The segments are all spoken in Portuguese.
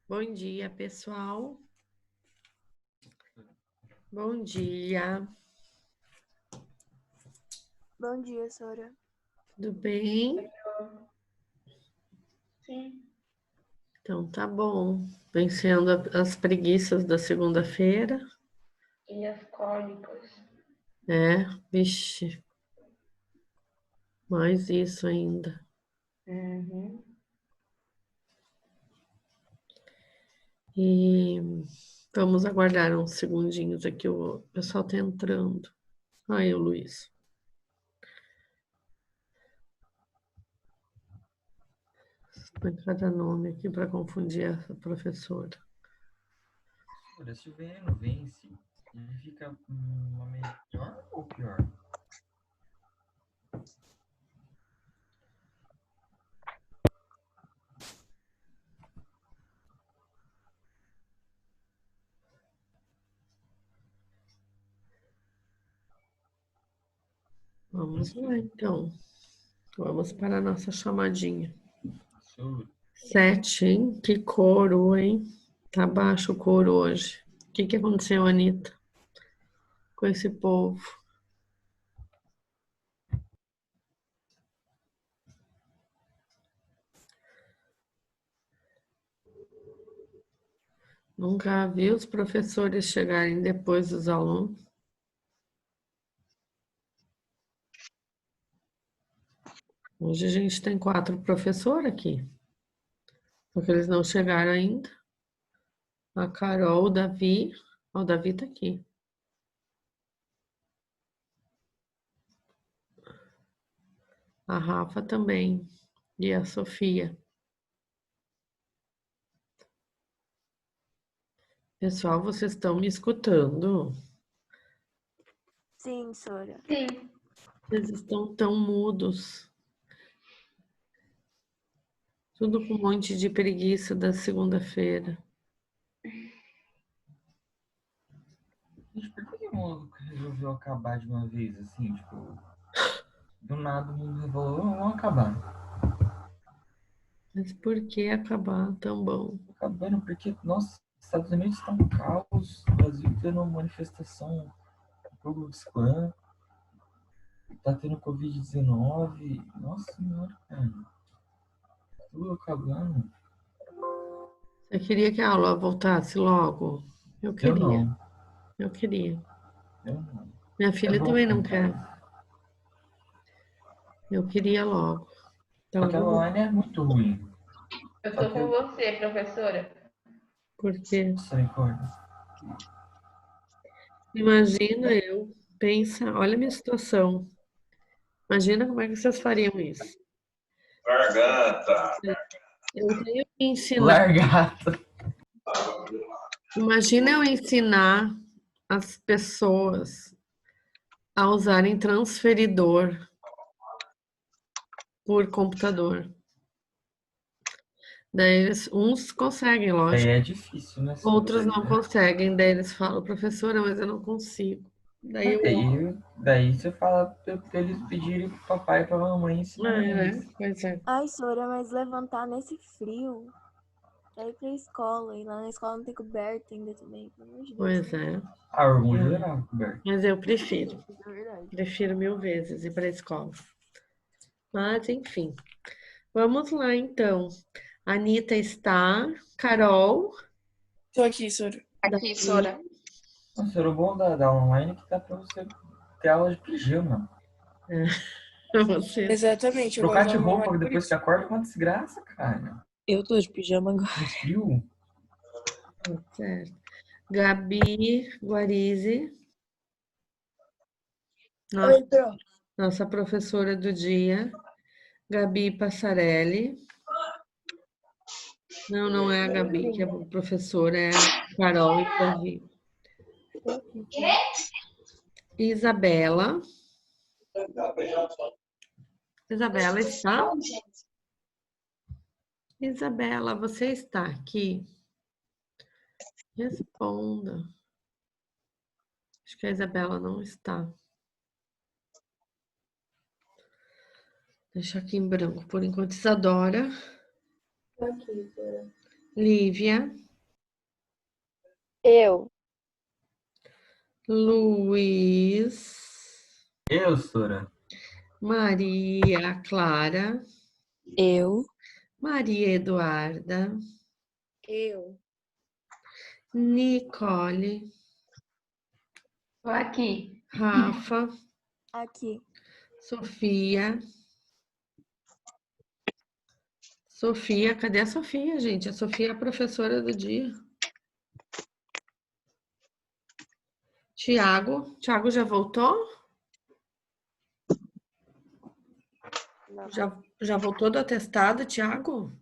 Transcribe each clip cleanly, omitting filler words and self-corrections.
Bom dia, pessoal. Bom dia. Bom dia, Sora. Tudo bem? Sim. Então tá bom. Vencendo as preguiças da segunda-feira. E as cólicas? Vixe, mais isso ainda. Uhum. E vamos aguardar uns segundinhos aqui, o pessoal tá entrando. Ai, o Luiz. Põe cada nome aqui para confundir essa professora. Olha, se o veneno vence, ele fica uma melhor ou pior? Vamos lá, então. Vamos para a nossa chamadinha. Sobre 7, hein? Que coro, hein? Tá baixo o coro hoje. O que aconteceu, Anitta, com esse povo? Nunca vi os professores chegarem depois dos alunos. Hoje a gente tem 4 professores aqui, porque eles não chegaram ainda. A Carol, o Davi. O Davi tá aqui. A Rafa também. E a Sofia. Pessoal, vocês estão me escutando? Sim, Sora. Sim. Vocês estão tão mudos. Tudo com um monte de preguiça da segunda-feira. Gente, por que o mundo resolveu acabar de uma vez, assim, tipo... Do nada o mundo resolveu, vamos acabar. Mas por que acabar tão bom? Acabando porque, nossa, os Estados Unidos estão um caos, o Brasil tendo uma manifestação pro Klux Klan, tá tendo Covid-19, nossa senhora, cara. Tudo acabando. Eu queria que a aula voltasse logo. Eu Eu queria. não, Eu queria. eu não. Minha É filha bom também ficar não em quer. casa. Eu queria logo. Só Então, que a vamos. online é muito ruim. Eu Só tô que com você, professora. Porque nossa, recorda. imagina pensa, olha a minha situação. Imagina como é que vocês fariam isso. Garganta. Eu tenho que ensinar. Largata. Imagina eu ensinar as pessoas a usarem transferidor por computador. Daí uns conseguem, Daí lógico. é difícil, né? Outros não conseguem. Daí eles falam, professora, mas eu não consigo. Daí eu. Daí você fala pra eles pedirem pro papai e pra mamãe ensinar eles. Pois é. Ai, Sora, mas levantar nesse frio pra ir pra escola. E lá na escola não tem coberta ainda também, pelo amor de Deus. Pois é. Ah, orgulho geral, Roberto. Mas eu prefiro. Isso é verdade. Prefiro 1000 vezes ir para a escola. Mas, enfim. Vamos lá, então. A Anitta está. Carol. Tô aqui, Sora. Aqui, Sora. Nossa, era o bom da online que dá pra você ter aula de pijama. Você. Exatamente, eu Trocar gosto de da roupa online por depois isso. que acorda é uma desgraça, cara. Eu tô de pijama agora. No frio. Certo. Gabi Guarizi, Oi, Pro. nossa professora do dia. Gabi Passarelli. Não, não é a Gabi que é a professora, é a Carol e o Davi. Isabela. Isabela está? Isabela, você está aqui? Responda. Acho que a Isabela não está. Deixa aqui em branco por enquanto. Isadora. Tô aqui, Sora. Lívia, Eu. Luiz, Eu, Sora. Maria Clara, Eu. Maria Eduarda, Eu. Nicole, Tô aqui. Rafa, Aqui. Sofia. Sofia, cadê a Sofia, gente? A Sofia é a professora do dia. Tiago, Tiago já voltou? Não, Já voltou do atestado, Tiago?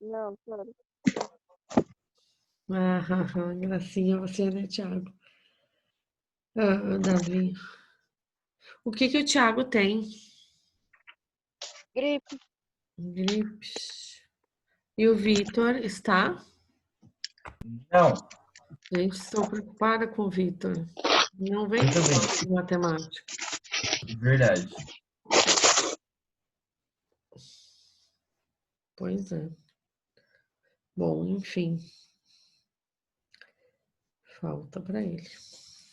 não, Sora. Gracinha você, né, Tiago? Davi. O que o Tiago tem? Gripe. Gripe. E o Vitor está? Não, Gente, estou preocupada com o Vitor. Não vem eu com também. falta de matemática. Verdade. Pois é. Bom, enfim. Falta para ele.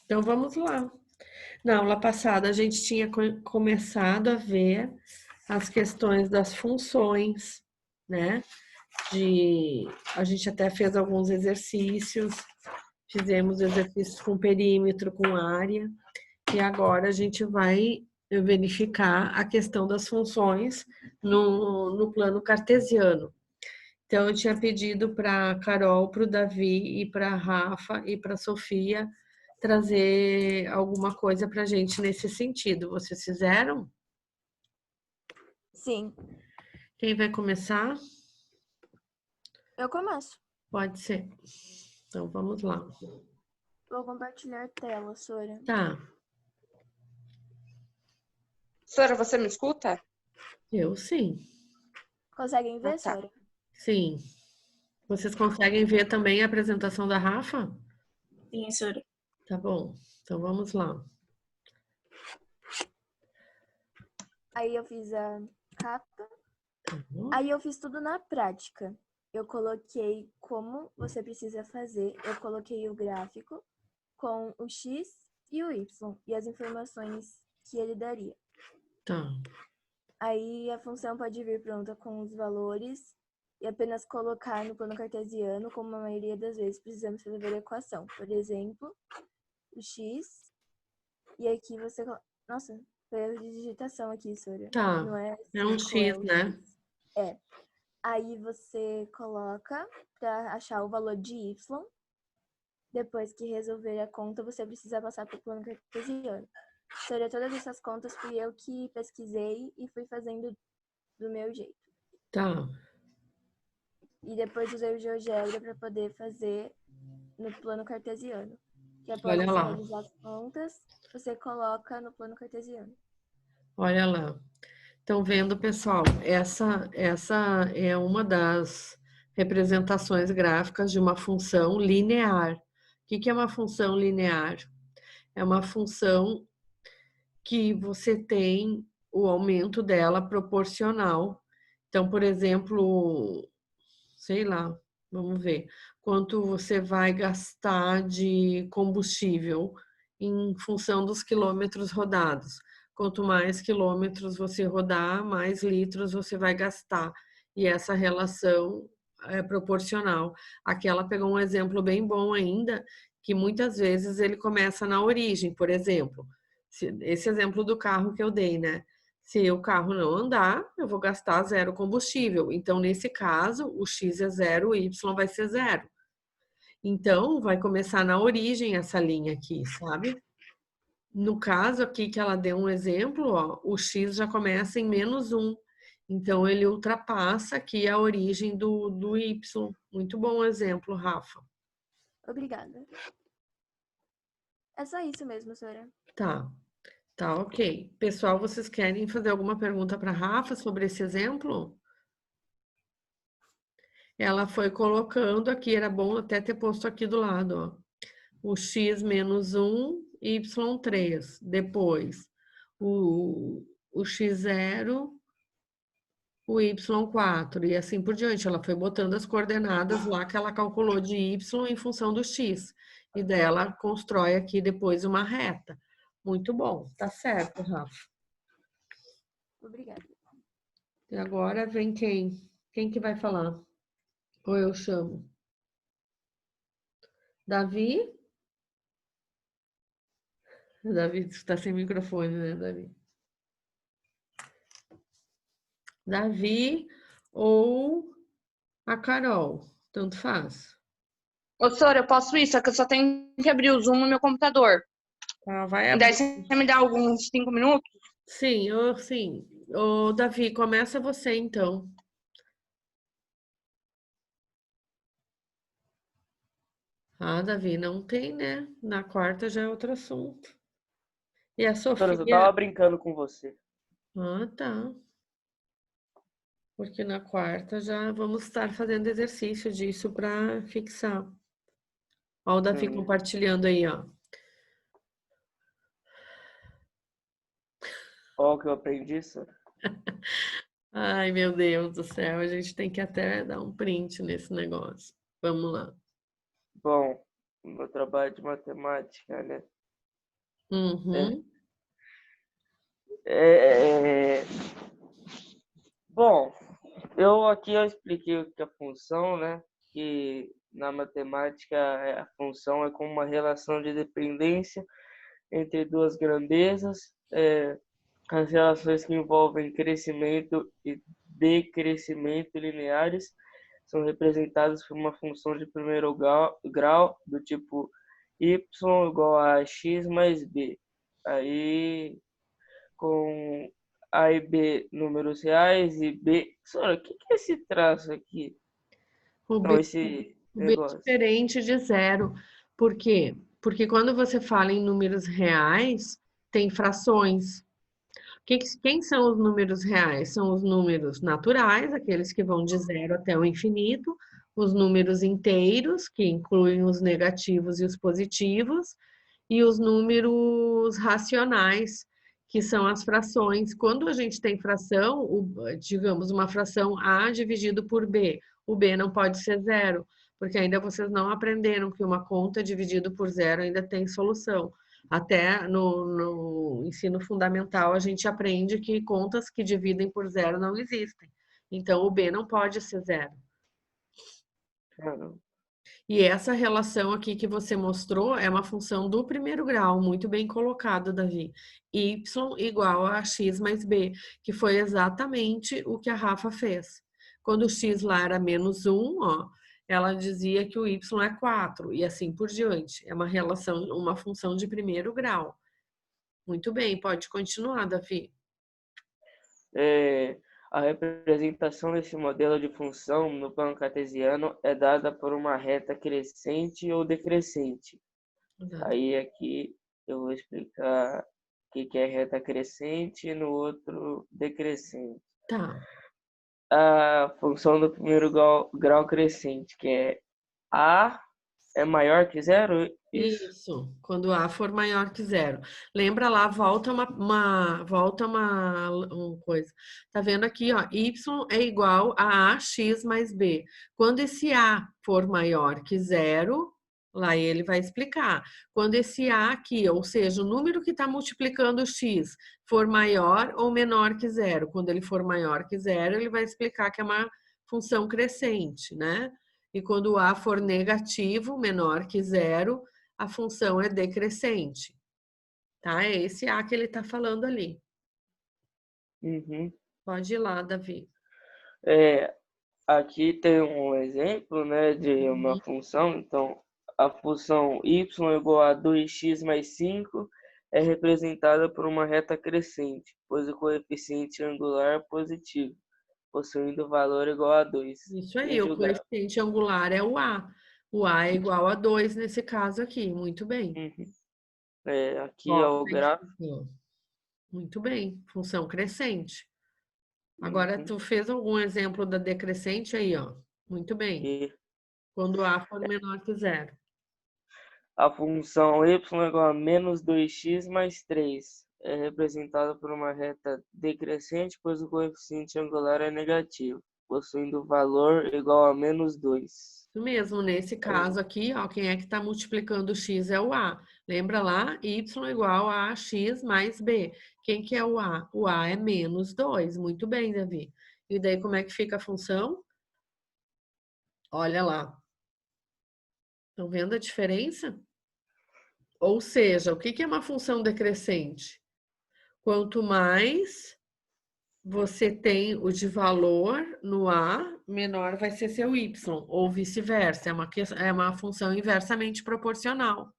Então vamos lá. Na aula passada a gente tinha começado a ver as questões das funções, né? A gente até fez alguns exercícios, fizemos exercícios com perímetro, com área, e agora a gente vai verificar a questão das funções no plano cartesiano. Então, eu tinha pedido para a Carol, para o Davi e para a Rafa e para a Sofia trazer alguma coisa para a gente nesse sentido. Vocês fizeram? Sim. Quem vai começar? Eu começo. Pode ser. Então, vamos lá. Vou compartilhar tela, Sora. Tá, Sora, você me escuta? eu sim. Conseguem ver, tá. Sora? Sim. Vocês conseguem ver também a apresentação da Rafa? Sim, Sora. Tá bom. Então, vamos lá. Aí eu fiz a capa. Tá bom? Aí eu fiz tudo na prática. Eu coloquei como você precisa fazer. Eu coloquei o gráfico com o X e o Y e as informações que ele daria. Tá. Aí a função pode vir pronta com os valores e apenas colocar no plano cartesiano, como a maioria das vezes precisamos resolver a equação. Por exemplo, o X e aqui você... Nossa, foi erro de digitação aqui, Sora. Tá. Não é É um 5, é X, o né? X. É. Aí você coloca para achar o valor de y. Depois que resolver a conta, você precisa passar para o plano cartesiano. Sobre todas essas contas, fui eu que pesquisei e fui fazendo do meu jeito. Tá. E depois usei o GeoGebra para poder fazer no plano cartesiano. Que após Olha você lá. realizar as contas, você coloca no plano cartesiano. Olha lá. Estão vendo, pessoal? Essa é uma das representações gráficas de uma função linear. O que é uma função linear? É uma função que você tem o aumento dela proporcional. Então, por exemplo, sei lá, vamos ver, quanto você vai gastar de combustível em função dos quilômetros rodados. Quanto mais quilômetros você rodar, mais litros você vai gastar. E essa relação é proporcional. Aqui ela pegou um exemplo bem bom ainda, que muitas vezes ele começa na origem, por exemplo. Esse exemplo do carro que eu dei, né? Se o carro não andar, eu vou gastar zero combustível. Então, nesse caso, o X é zero, o Y vai ser zero. Então, vai começar na origem essa linha aqui, sabe? No caso aqui que ela deu um exemplo, ó, o X já começa em -1. Então, ele ultrapassa aqui a origem do Y. Muito bom exemplo, Rafa. Obrigada. É só isso mesmo, Sora. Tá. Tá, ok. Pessoal, vocês querem fazer alguma pergunta para a Rafa sobre esse exemplo? Ela foi colocando aqui, era bom até ter posto aqui do lado, ó. O x menos 1, y3. Depois, o x0, o y4, e assim por diante. Ela foi botando as coordenadas lá que ela calculou de y em função do x. E daí ela constrói aqui depois uma reta. Muito bom, tá certo, Rafa. Obrigada. E agora vem quem? Quem que vai falar? Ou eu chamo? Davi? Davi está sem microfone, né, Davi? Davi ou a Carol, tanto faz. Ô, Sora, eu posso ir, só que eu só tenho que abrir o Zoom no meu computador. Tá, vai E daí abrir. você me dá alguns 5 minutos? Sim. Ô, Davi, começa você então. Ah, Davi, não tem, né? Na quarta já é outro assunto. E a Professora, eu tava Sofia? brincando com você. Ah, tá. Porque na quarta já vamos estar fazendo exercício disso para fixar. Ó, o Davi compartilhando aí, ó. Ó, o que eu aprendi, Sora. Ai, meu Deus do céu, a gente tem que até dar um print nesse negócio. Vamos lá. Bom, meu trabalho de matemática, né? Uhum. Bom, eu expliquei o que é a função, né? Que na matemática a função é como uma relação de dependência entre duas grandezas. As relações que envolvem crescimento e decrescimento lineares são representadas por uma função de primeiro grau do tipo y igual a x mais b. Aí, com A e B números reais e B... Sora, o que é esse traço aqui? O Não, B, esse o B é negócio. diferente de zero. Por quê? Porque quando você fala em números reais, tem frações. Quem são os números reais? São os números naturais, aqueles que vão de zero até o infinito, os números inteiros, que incluem os negativos e os positivos, e os números racionais, que são as frações. Quando a gente tem fração, digamos, uma fração A dividido por B, o B não pode ser zero, porque ainda vocês não aprenderam que uma conta dividido por zero ainda tem solução. Até no ensino fundamental, a gente aprende que contas que dividem por zero não existem. Então, o B não pode ser zero. Caramba. E essa relação aqui que você mostrou é uma função do primeiro grau, muito bem colocado, Davi. Y igual a x mais b, que foi exatamente o que a Rafa fez. Quando o x lá era menos 1, ó, ela dizia que o y é 4, e assim por diante. É uma relação, uma função de primeiro grau. Muito bem, pode continuar, Davi. A representação desse modelo de função no plano cartesiano é dada por uma reta crescente ou decrescente. Exato. Aí aqui eu vou explicar o que é reta crescente e no outro decrescente. Tá. A função do primeiro grau crescente, que é A é maior que zero? Isso, quando A for maior que zero. Lembra lá, volta uma coisa. Tá vendo aqui, ó, y é igual a ax mais b. Quando esse A for maior que zero, lá ele vai explicar. Quando esse A aqui, ou seja, o número que está multiplicando o x, for maior ou menor que zero. Quando ele for maior que zero, ele vai explicar que é uma função crescente, né? E quando o A for negativo, menor que zero, a função é decrescente, tá? É esse A que ele está falando ali. Uhum. Pode ir lá, Davi. Aqui tem um exemplo, né, de uma função. Então, a função y igual a 2x mais 5 é representada por uma reta crescente, pois o coeficiente angular é positivo, possuindo valor igual a 2. Isso aí, o coeficiente angular é o A. O A é igual a 2 nesse caso aqui. Muito bem. Aqui é o gráfico. Muito bem. Função crescente. Agora, tu fez algum exemplo da decrescente aí, ó. Muito bem. Quando A for menor que zero. A função y igual a menos 2x mais 3 é representada por uma reta decrescente, pois o coeficiente angular é negativo, possuindo valor igual a -2. Isso mesmo, nesse caso aqui, ó, quem é que está multiplicando o x é o A. Lembra lá? Y igual a x mais B. Quem que é o A? O A é -2. Muito bem, Davi. E daí como é que fica a função? Olha lá. Estão vendo a diferença? Ou seja, o que que é uma função decrescente? Quanto mais você tem o de valor no A, menor vai ser seu Y, ou vice-versa. É uma função inversamente proporcional.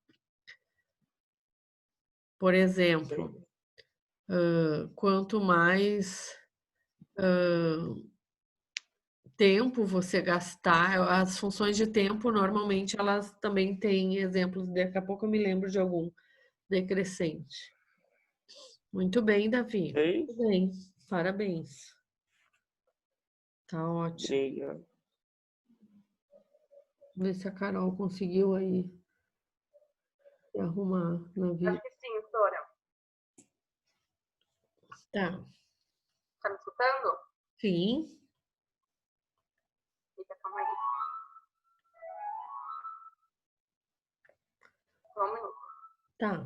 Por exemplo, quanto mais tempo você gastar, as funções de tempo, normalmente, elas também têm exemplos, daqui a pouco eu me lembro de algum decrescente. Muito bem, Davi. Ok? Muito bem, parabéns. Tá ótimo. Obrigado. Ver se a Carol conseguiu aí se arrumar na vida. Acho que sim, Sora. Tá. Tá me escutando? Sim. Eita, calma aí. Só um minuto. Tá.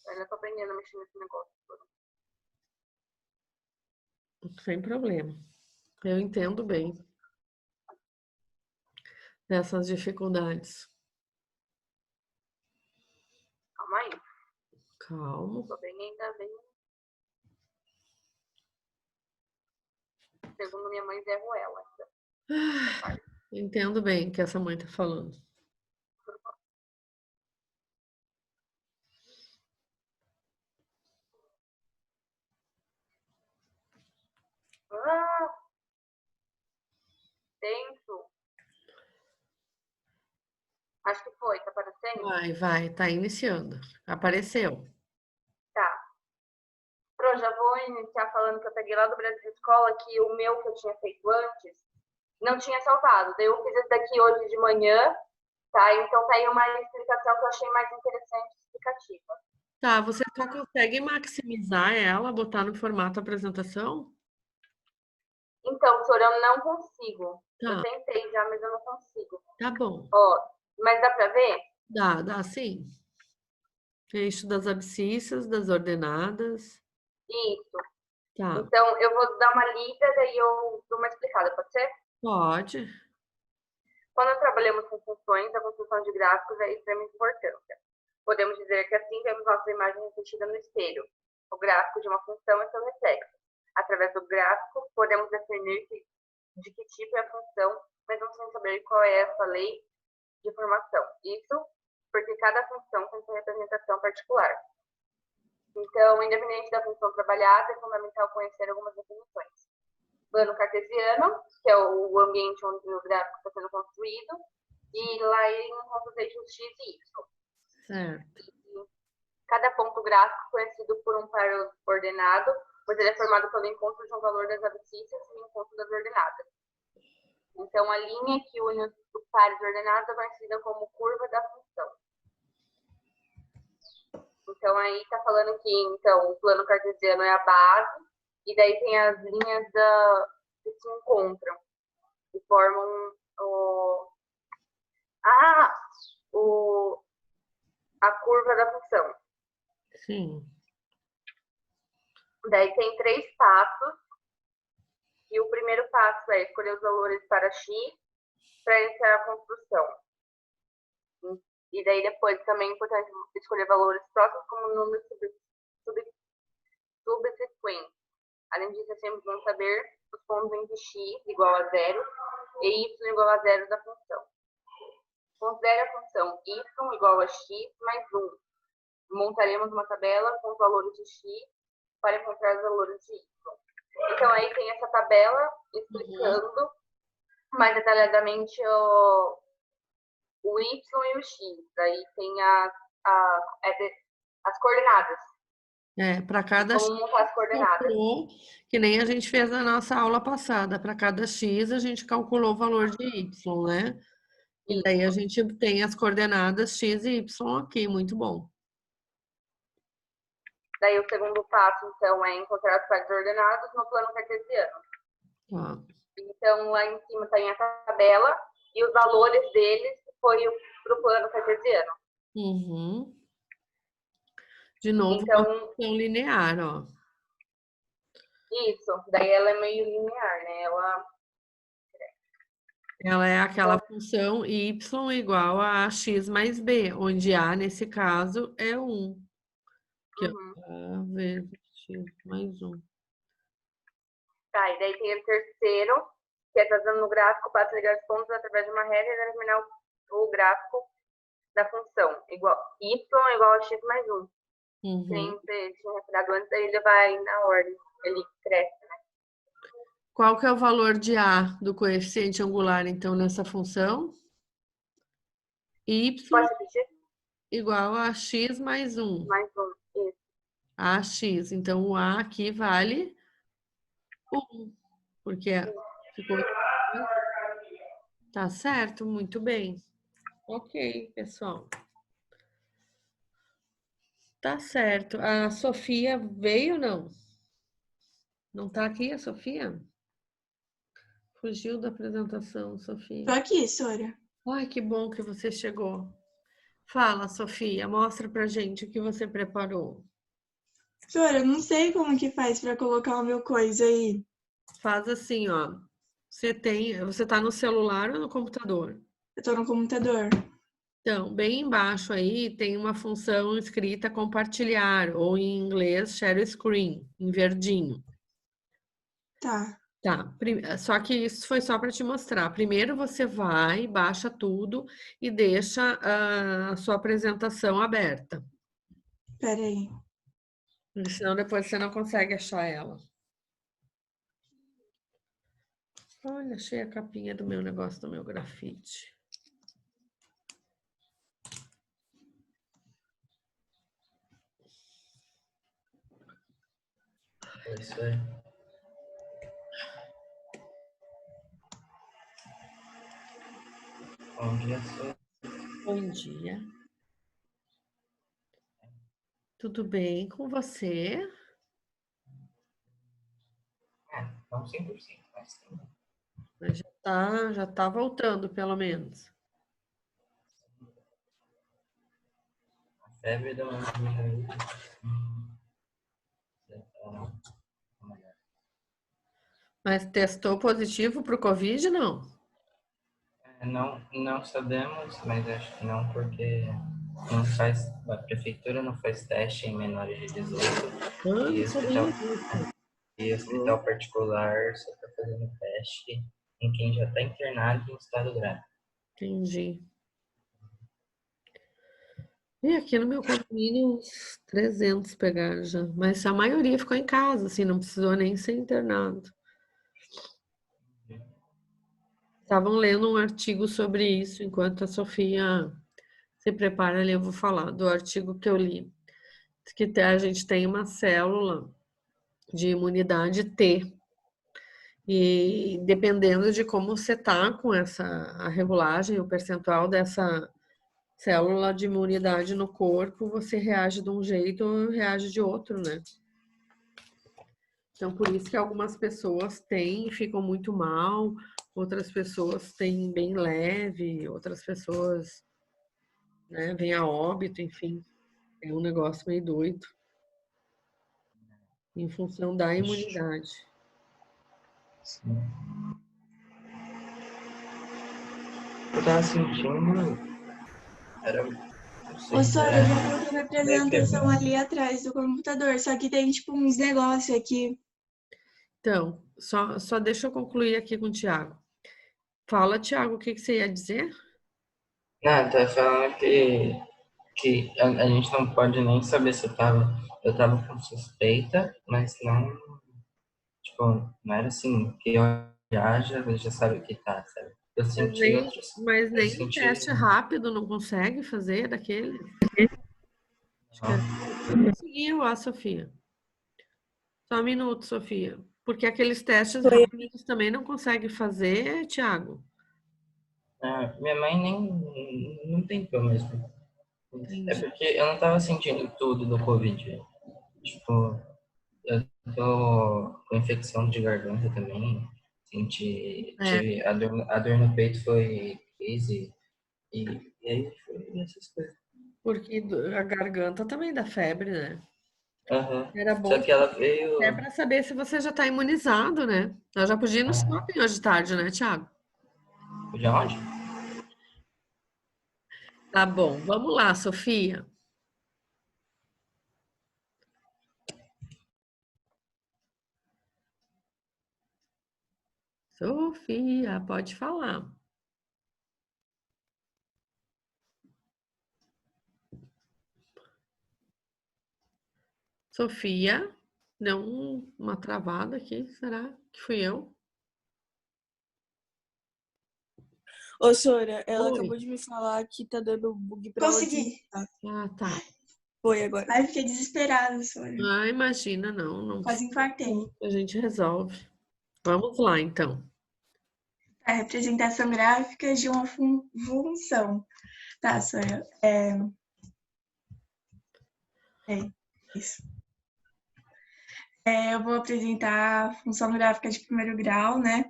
Eu ainda tô aprendendo a mexer nesse negócio. Sem problema. Eu entendo bem dessas dificuldades. Calma aí. Calmo. Tô bem, ainda bem. Segundo minha mãe, Zé Ruela. Entendo bem o que essa mãe tá falando. Ah! Tenso. Acho que foi, tá aparecendo? Vai, tá iniciando. Apareceu. Tá. Pro, já vou iniciar falando que eu peguei lá do Brasil Escola que o meu que eu tinha feito antes não tinha salvado. Daí eu fiz esse daqui hoje de manhã, tá? Então tá aí uma explicação que eu achei mais interessante e explicativa. Tá, você só consegue maximizar ela, botar no formato apresentação? Então, Sora, eu não consigo. Tá, Eu tentei já, mas eu não consigo. tá bom. Ó, mas dá pra ver? Dá sim. Eixo das abscissas, das ordenadas. Isso. Tá, Então, eu vou dar uma lida, daí eu dou uma explicada, pode ser? pode. Quando trabalhamos com funções, a construção de gráficos é de extrema importância. Podemos dizer que assim vemos nossa imagem refletida no espelho. O gráfico de uma função é seu reflexo. Através do gráfico, podemos definir de que tipo é a função, mesmo sem saber qual é essa lei de formação. Isso porque cada função tem sua representação particular. Então, independente da função trabalhada, é fundamental conhecer algumas definições. Plano cartesiano, que é o ambiente onde o gráfico está sendo construído, e lá em nossos eixos x e y. Certo. Cada ponto gráfico conhecido por um par ordenado, pois ele é formado pelo encontro de um valor das abscissas e o encontro das ordenadas. Então, a linha que une os pares ordenados é conhecida como curva da função. Então, aí está falando que então, o plano cartesiano é a base, e daí tem as linhas que se encontram, que formam a curva da função. Sim. Daí tem 3 passos, e o primeiro passo é escolher os valores para x para iniciar a construção. E daí depois também é importante escolher valores próximos como números subsequentes. Além disso, é sempre bom saber os pontos em que x igual a 0 e y igual a 0 da função. Considere a função y igual a x mais 1. Montaremos uma tabela com os valores de x para encontrar os valores de y. Então, aí tem essa tabela explicando mais detalhadamente o y e o x. Daí tem as coordenadas. Para cada Como montar as coordenadas. Que nem a gente fez na nossa aula passada. Para cada x, a gente calculou o valor de y, né? E daí a gente tem as coordenadas x e y aqui. Muito bom. Daí o segundo passo, então, é encontrar os pares ordenados no plano cartesiano. Tá. Então, lá em cima tem a tabela e os valores deles foi para o plano cartesiano. Uhum. De novo, Então, uma função linear, ó. isso. Daí ela é meio linear, né? Ela é aquela função y igual a x mais b, onde a, nesse caso, é 1. Que é a vezes x mais 1. Tá, e daí tem o terceiro, que é trazendo no gráfico para ligar os pontos através de uma reta e determinar o gráfico da função. Y igual a x mais 1. Sem você tinha reparado antes, aí ele vai na ordem. Ele cresce, né? Qual que é o valor de a do coeficiente angular, então, nessa função? Y Pode repetir? igual a x mais 1. Mais 1, isso. AX. Então, o A aqui vale 1, porque ficou... Tá certo, muito bem. Ok, pessoal. Tá certo. A Sofia veio ou não? Não tá aqui a Sofia? Fugiu da apresentação, Sofia. Tô aqui, Sora. Ai, que bom que você chegou. Fala, Sofia, mostra pra gente o que você preparou. Sora, eu não sei como que faz pra colocar o meu coisa aí. Faz assim, ó. Você tá no celular ou no computador? Eu tô no computador. Então, bem embaixo aí tem uma função escrita compartilhar, ou em inglês share screen, em verdinho. Tá. Tá, só que isso foi só para te mostrar. Primeiro você vai, baixa tudo e deixa a sua apresentação aberta. Pera aí. Senão depois você não consegue achar ela. Olha, achei a capinha do meu negócio, do meu grafite. É isso aí. Bom dia, senhor. Bom dia. Tudo bem com você? Não 100%, mas tem. Mas já tá voltando, pelo menos. A febre da manhã. Mas testou positivo para o Covid, não? Não sabemos, mas acho que não, porque não faz, a prefeitura não faz teste em menores de 18 Ah, e não sabia disso. hospital particular só está fazendo teste em quem já está internado em estado grave. Entendi. E aqui no meu condomínio, uns 300 pegaram já. Mas a maioria ficou em casa, assim, não precisou nem ser internado. Estavam lendo um artigo sobre isso, enquanto a Sofia se prepara ali, eu vou falar do artigo que eu li. Diz que a gente tem uma célula de imunidade T. E dependendo de como você tá com a regulagem, o percentual dessa célula de imunidade no corpo, você reage de um jeito ou reage de outro, né? Então, por isso que algumas pessoas têm e ficam muito mal, outras pessoas têm bem leve, outras pessoas, né, vêm a óbito, enfim. É um negócio meio doido. Em função da imunidade. Sim. Eu tava sentindo. Era. Ô, Sora, eu já coloquei minha meio apresentação quebrado. ali atrás do computador, só que tem, tipo, uns negócios aqui. Então, só deixa eu concluir aqui com o Tiago. Fala, Tiago, o que você ia dizer? Não, tá falando que a gente não pode nem saber se eu tava com suspeita, mas não, tipo, não era assim, que eu já sabe o que tá, sabe? Eu senti outros, Mas eu nem um senti, teste rápido não consegue fazer daquele? Acho que conseguiu, Sofia. Só um minuto, Sofia. Porque aqueles testes rápidos também não consegue fazer, Tiago. minha mãe nem tentou mesmo. É Entendi. porque eu não tava sentindo tudo do Covid. Tipo, eu tô com infecção de garganta também. Tive a dor no peito foi crise. E aí foi essas coisas. Porque a garganta também dá febre, né? Aham. Era Só bom que ela veio. até para saber se você já está imunizado, né? Nós já podia ir no Ah, shopping hoje de tarde, né, Thiago? de onde? Tá bom, vamos lá, Sofia. Sofia, pode falar. Sofia, deu uma travada aqui, será que fui eu? Ô, Sora, ela Oi. acabou de me falar que tá dando bug pra ela Consegui. digitar. Ah, tá. Foi agora. Ai, fiquei desesperada, Sora. Ah, imagina, não Quase infartei. a gente resolve. Vamos lá, então. A representação gráfica de uma função. Tá, Sora. Isso. Eu vou apresentar a função gráfica de primeiro grau, né?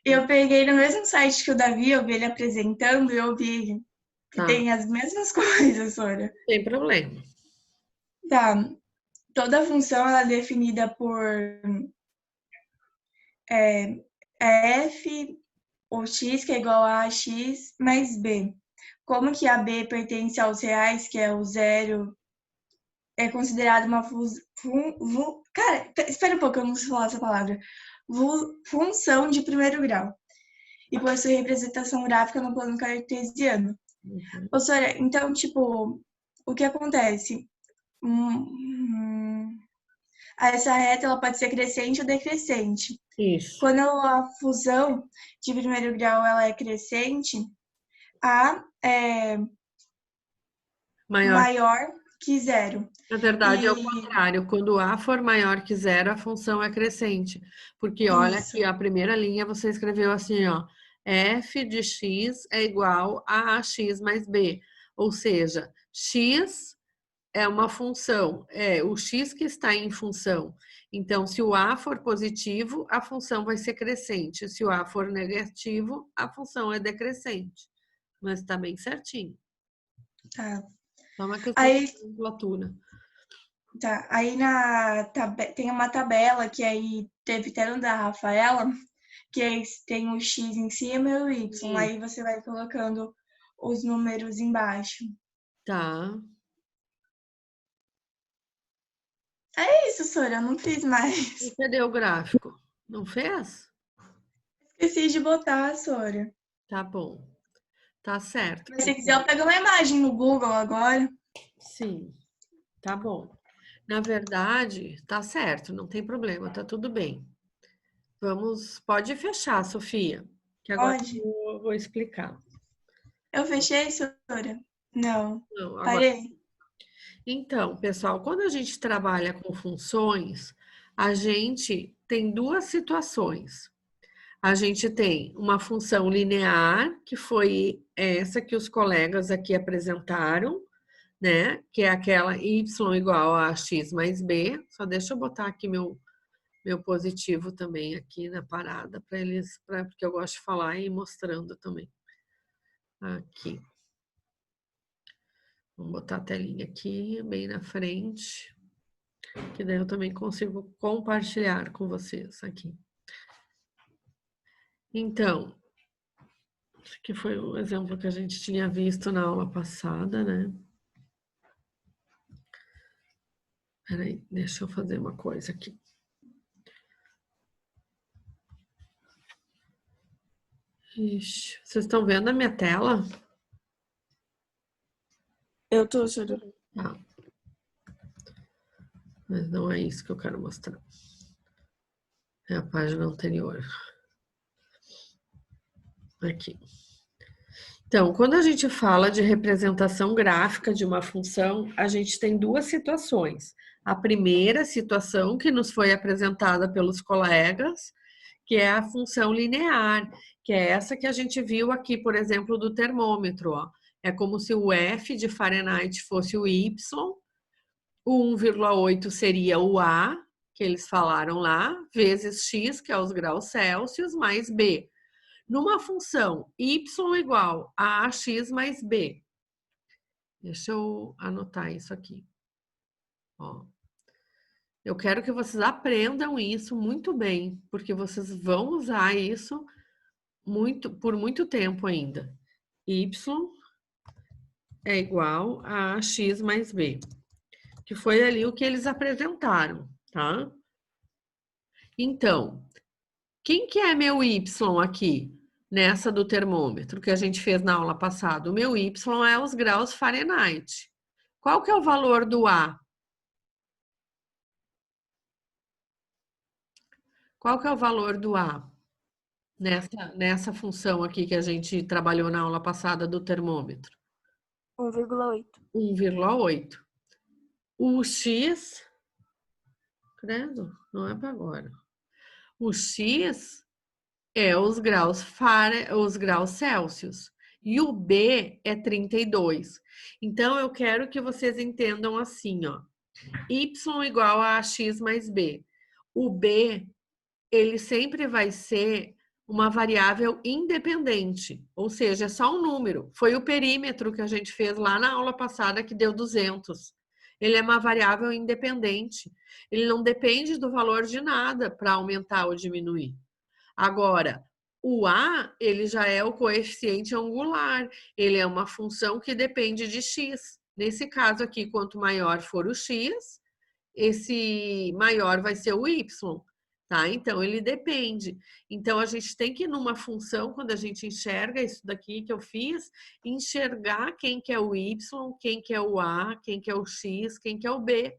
Eu peguei no mesmo site que o Davi, eu vi ele apresentando e eu vi que Tá. tem as mesmas coisas, Sora. Sem problema. Tá. Toda função ela é definida por f ou x, que é igual a x mais b. Como que a b pertence aos reais, que é o zero, é considerado uma cara, espera um pouco, eu não sei falar essa palavra. Função de primeiro grau. E possui representação gráfica no plano cartesiano. Ô, Sora, então, tipo, o que acontece? Essa reta ela pode ser crescente ou decrescente. Isso. Quando a fusão de primeiro grau ela é crescente, A é maior que zero. Na verdade, é o contrário. Quando A for maior que zero, a função é crescente. Porque olha Isso. que a primeira linha você escreveu assim, ó. F de x é igual a ax mais b. Ou seja, x é uma função, é o x que está em função. Então, se o A for positivo, a função vai ser crescente. Se o A for negativo, a função é decrescente. Mas está bem certinho. Tá. É uma questão de nomenclatura. Tá. Aí tem uma tabela que aí teve até no da Rafaela, que aí tem o x em cima e o y. Sim. Aí você vai colocando os números embaixo. Tá. É isso, Sora, eu não fiz mais. E cadê o gráfico? Não fez? Esqueci de botar, Sora. Tá bom. Tá certo. Mas se quiser, eu pego uma imagem no Google agora. Sim, tá bom. Na verdade, tá certo, não tem problema, tá tudo bem. Pode fechar, Sofia, que agora Pode? eu vou explicar. Eu fechei, Sora? Não. Não, agora... Parei. Então, pessoal, quando a gente trabalha com funções, a gente tem duas situações. A gente tem uma função linear, que foi essa que os colegas aqui apresentaram, né? Que é aquela y igual a x mais b. Só deixa eu botar aqui meu positivo também aqui na parada, porque eu gosto de falar e ir mostrando também. Aqui. Vamos botar a telinha aqui, bem na frente, que daí eu também consigo compartilhar com vocês aqui. Então, esse aqui foi o exemplo que a gente tinha visto na aula passada, né? Peraí, deixa eu fazer uma coisa aqui. Ixi, vocês estão vendo a minha tela? Eu tô, Sora. Tá. Mas não é isso que eu quero mostrar. É a página anterior. Aqui. Então, quando a gente fala de representação gráfica de uma função, a gente tem duas situações. A primeira situação, que nos foi apresentada pelos colegas, que é a função linear, que é essa que a gente viu aqui, por exemplo, do termômetro. Ó. É como se o F de Fahrenheit fosse o Y, O 1,8 seria o A, que eles falaram lá, vezes x, que é os graus Celsius, mais B. Numa função y igual a ax mais b. Deixa eu anotar isso aqui. Ó. Eu quero que vocês aprendam isso muito bem, porque vocês vão usar isso por muito tempo ainda. Y é igual a x mais b, que foi ali o que eles apresentaram, tá? Então, quem que é meu y aqui, nessa do termômetro, que a gente fez na aula passada? O meu y é os graus Fahrenheit. Qual que é o valor do A? Qual que é o valor do A? Nessa função aqui que a gente trabalhou na aula passada do termômetro. 1,8. 1,8. O X... Credo, não é para agora. O X é os graus Celsius. E o B é 32. Então, eu quero que vocês entendam assim, ó. Y igual a x mais B. O B, ele sempre vai ser uma variável independente. Ou seja, é só um número. Foi o perímetro que a gente fez lá na aula passada que deu 200. Ele é uma variável independente. Ele não depende do valor de nada para aumentar ou diminuir. Agora, o A, ele já é o coeficiente angular. Ele é uma função que depende de x. Nesse caso aqui, quanto maior for o x, esse maior vai ser o y, tá? Então, ele depende. Então, a gente tem que, numa função, quando a gente enxerga isso daqui que eu fiz, enxergar quem que é o y, quem que é o a, quem que é o x, quem que é o b.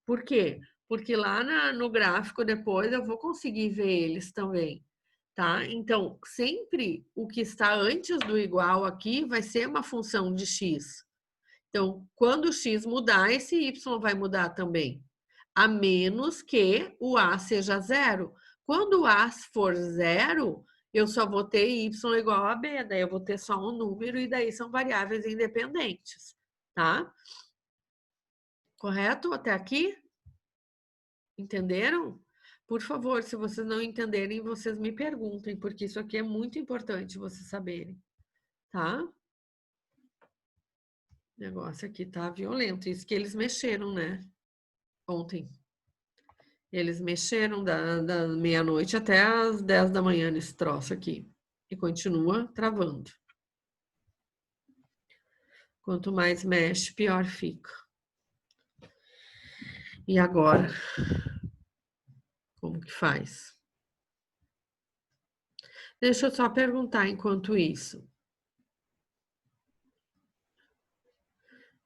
Por quê? Porque lá no gráfico depois eu vou conseguir ver eles também, tá? Então, sempre o que está antes do igual aqui vai ser uma função de x. Então, quando o x mudar, esse y vai mudar também. A menos que o a seja zero. Quando o a for zero, eu só vou ter y igual a b. Daí eu vou ter só um número e daí são variáveis independentes, tá? Correto até aqui? Entenderam? Por favor, se vocês não entenderem, vocês me perguntem, porque isso aqui é muito importante vocês saberem, tá? O negócio aqui tá violento. Isso que eles mexeram, né? Ontem. Eles mexeram da meia-noite até as 10 da manhã nesse troço aqui. E continua travando. Quanto mais mexe, pior fica. E agora? Como que faz? Deixa eu só perguntar enquanto isso.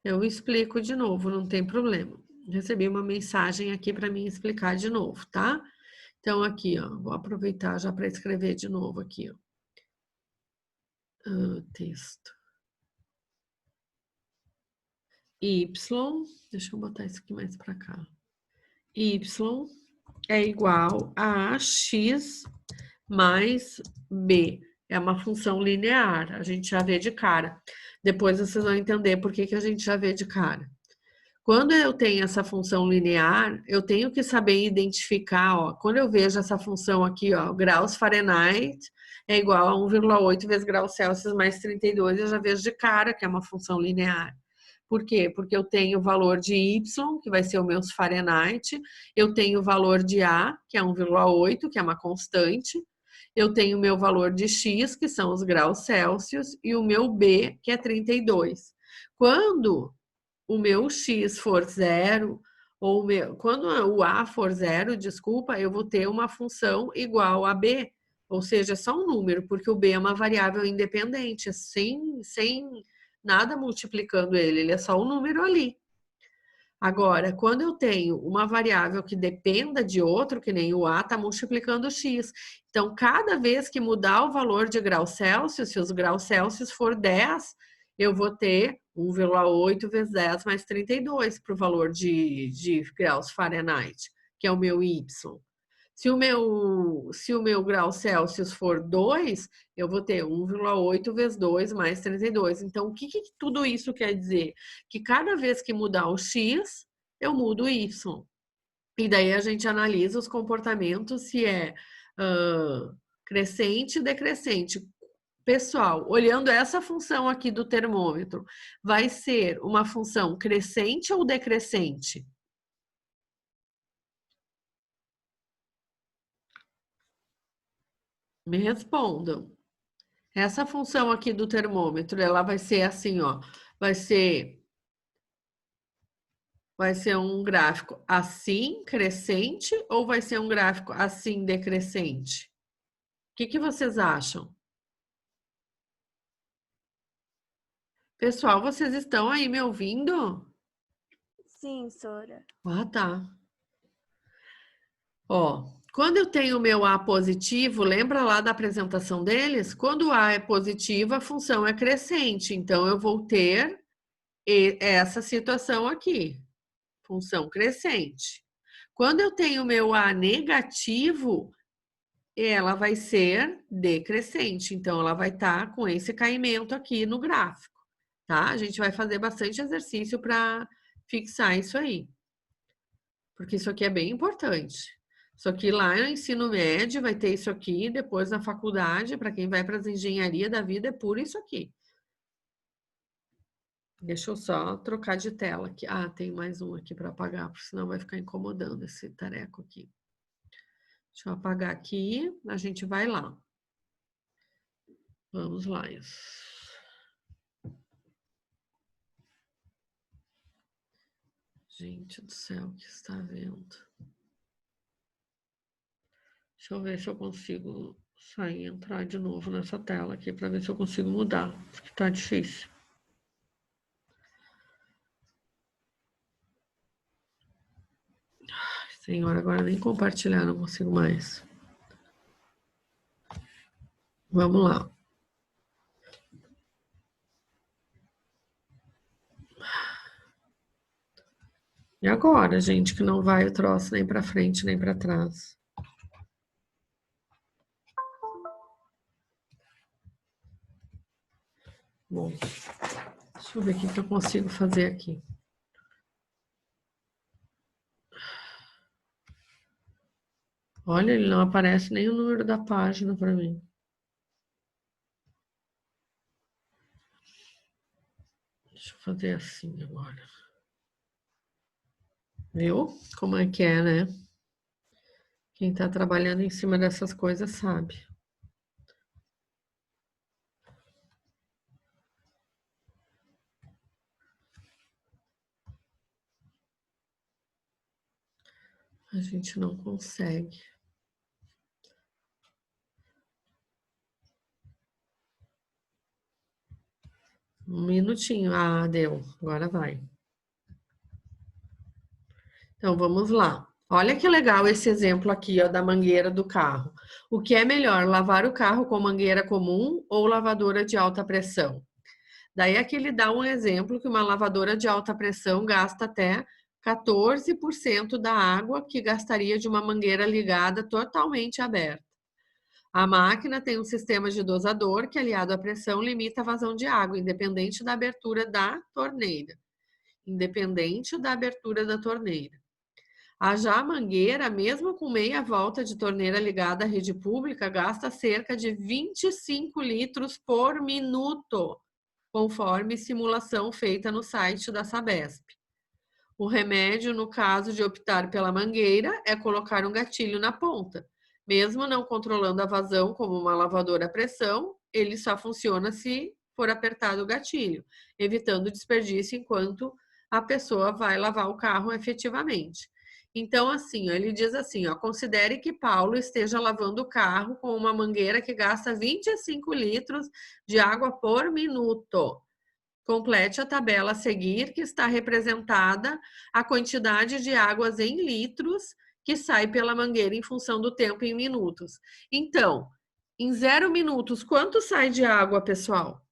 Eu explico de novo, não tem problema. Recebi uma mensagem aqui para mim explicar de novo, tá? Então, aqui, ó, vou aproveitar já para escrever de novo aqui, ó. Texto. Y, deixa eu botar isso aqui mais para cá. Y é igual a x mais b. É uma função linear, a gente já vê de cara. Depois vocês vão entender por que a gente já vê de cara. Quando eu tenho essa função linear, eu tenho que saber identificar, ó, quando eu vejo essa função aqui, ó, graus Fahrenheit é igual a 1,8 vezes graus Celsius mais 32, eu já vejo de cara que é uma função linear. Por quê? Porque eu tenho o valor de y, que vai ser o meu Fahrenheit, eu tenho o valor de a, que é 1,8, que é uma constante, eu tenho o meu valor de x, que são os graus Celsius, e o meu b, que é 32. Quando o meu x for zero, ou quando o a for zero, desculpa, eu vou ter uma função igual a b, ou seja, é só um número, porque o b é uma variável independente, sem nada multiplicando ele é só um número ali. Agora, quando eu tenho uma variável que dependa de outro, que nem o a, está multiplicando o x. Então, cada vez que mudar o valor de graus Celsius, se os graus Celsius for 10, eu vou ter 1,8 vezes 10 mais 32 para o valor de graus Fahrenheit, que é o meu y. Se o meu grau Celsius for 2, eu vou ter 1,8 vezes 2 mais 32. Então, o que tudo isso quer dizer? Que cada vez que mudar o x, eu mudo Y. E daí a gente analisa os comportamentos, se é crescente, decrescente. Pessoal, olhando essa função aqui do termômetro, vai ser uma função crescente ou decrescente? Me respondam. Essa função aqui do termômetro, ela vai ser assim, ó, vai ser um gráfico assim crescente ou vai ser um gráfico assim decrescente? O que vocês acham? Pessoal, vocês estão aí me ouvindo? Sim, Sora. Ah, tá. Ó, quando eu tenho o meu A positivo, lembra lá da apresentação deles? Quando o A é positivo, a função é crescente. Então, eu vou ter essa situação aqui, função crescente. Quando eu tenho o meu A negativo, ela vai ser decrescente. Então, ela vai estar com esse caimento aqui no gráfico, tá? A gente vai fazer bastante exercício para fixar isso aí. Porque isso aqui é bem importante. Isso aqui lá no ensino médio vai ter isso aqui, depois na faculdade, para quem vai para as engenharia da vida, é puro isso aqui. Deixa eu só trocar de tela aqui. Ah, tem mais um aqui para apagar, porque senão vai ficar incomodando esse tareco aqui. Deixa eu apagar aqui, a gente vai lá. Vamos lá. Gente do céu, o que está vendo? Deixa eu ver se eu consigo sair e entrar de novo nessa tela aqui para ver se eu consigo mudar, porque tá difícil. Ai, Senhor, agora nem compartilhar não consigo mais. Vamos lá. E agora, gente, que não vai o troço nem para frente nem para trás. Bom, deixa eu ver o que eu consigo fazer aqui. Olha, ele não aparece nem o número da página para mim. Deixa eu fazer assim agora. Viu? Como é que é, né? Quem está trabalhando em cima dessas coisas sabe. A gente não consegue. Um minutinho. Ah, deu. Agora vai. Então, vamos lá. Olha que legal esse exemplo aqui, ó, da mangueira do carro. O que é melhor, lavar o carro com mangueira comum ou lavadora de alta pressão? Daí aqui ele dá um exemplo que uma lavadora de alta pressão gasta até 14% da água que gastaria de uma mangueira ligada totalmente aberta. A máquina tem um sistema de dosador que, aliado à pressão, limita a vazão de água, independente da abertura da torneira. Independente da abertura da torneira. Já a mangueira, mesmo com meia volta de torneira ligada à rede pública, gasta cerca de 25 litros por minuto, conforme simulação feita no site da Sabesp. O remédio, no caso de optar pela mangueira, é colocar um gatilho na ponta. Mesmo não controlando a vazão como uma lavadora a pressão, ele só funciona se for apertado o gatilho, evitando desperdício enquanto a pessoa vai lavar o carro efetivamente. Então, assim, ele diz assim, ó, considere que Paulo esteja lavando o carro com uma mangueira que gasta 25 litros de água por minuto. Complete a tabela a seguir, que está representada a quantidade de águas em litros que sai pela mangueira em função do tempo em minutos. Então, em 0 minutos, quanto sai de água, pessoal?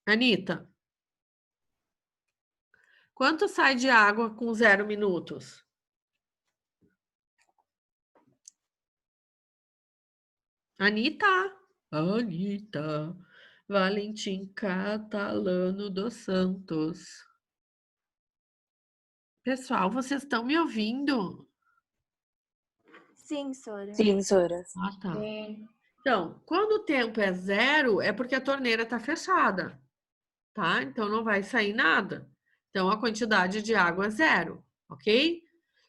Anitta? Quanto sai de água com 0 minutos? Anitta. Valentim Catalano dos Santos. Pessoal, vocês estão me ouvindo? Sim, Sora. Sim, Sora. Ah, tá. Sim. Então, quando o tempo é 0, é porque a torneira está fechada, tá? Então, não vai sair nada. Então, a quantidade de água é 0, ok?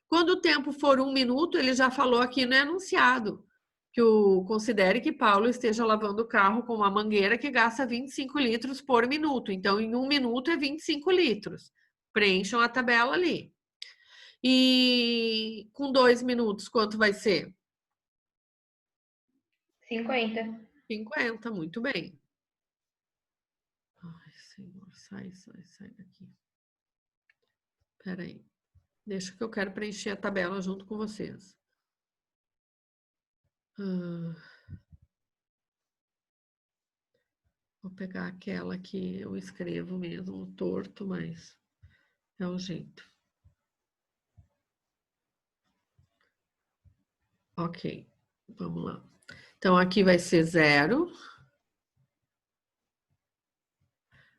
Quando o tempo for 1 minuto, ele já falou aqui no enunciado que considere que Paulo esteja lavando o carro com uma mangueira que gasta 25 litros por minuto. Então, em 1 minuto é 25 litros. Preencham a tabela ali. E com 2 minutos, quanto vai ser? 50. 50, muito bem. Ai, Senhor, sai daqui. Espera aí. Deixa que eu quero preencher a tabela junto com vocês. Vou pegar aquela que eu escrevo mesmo torto, mas é o jeito. Ok, vamos lá. Então, aqui vai ser 0.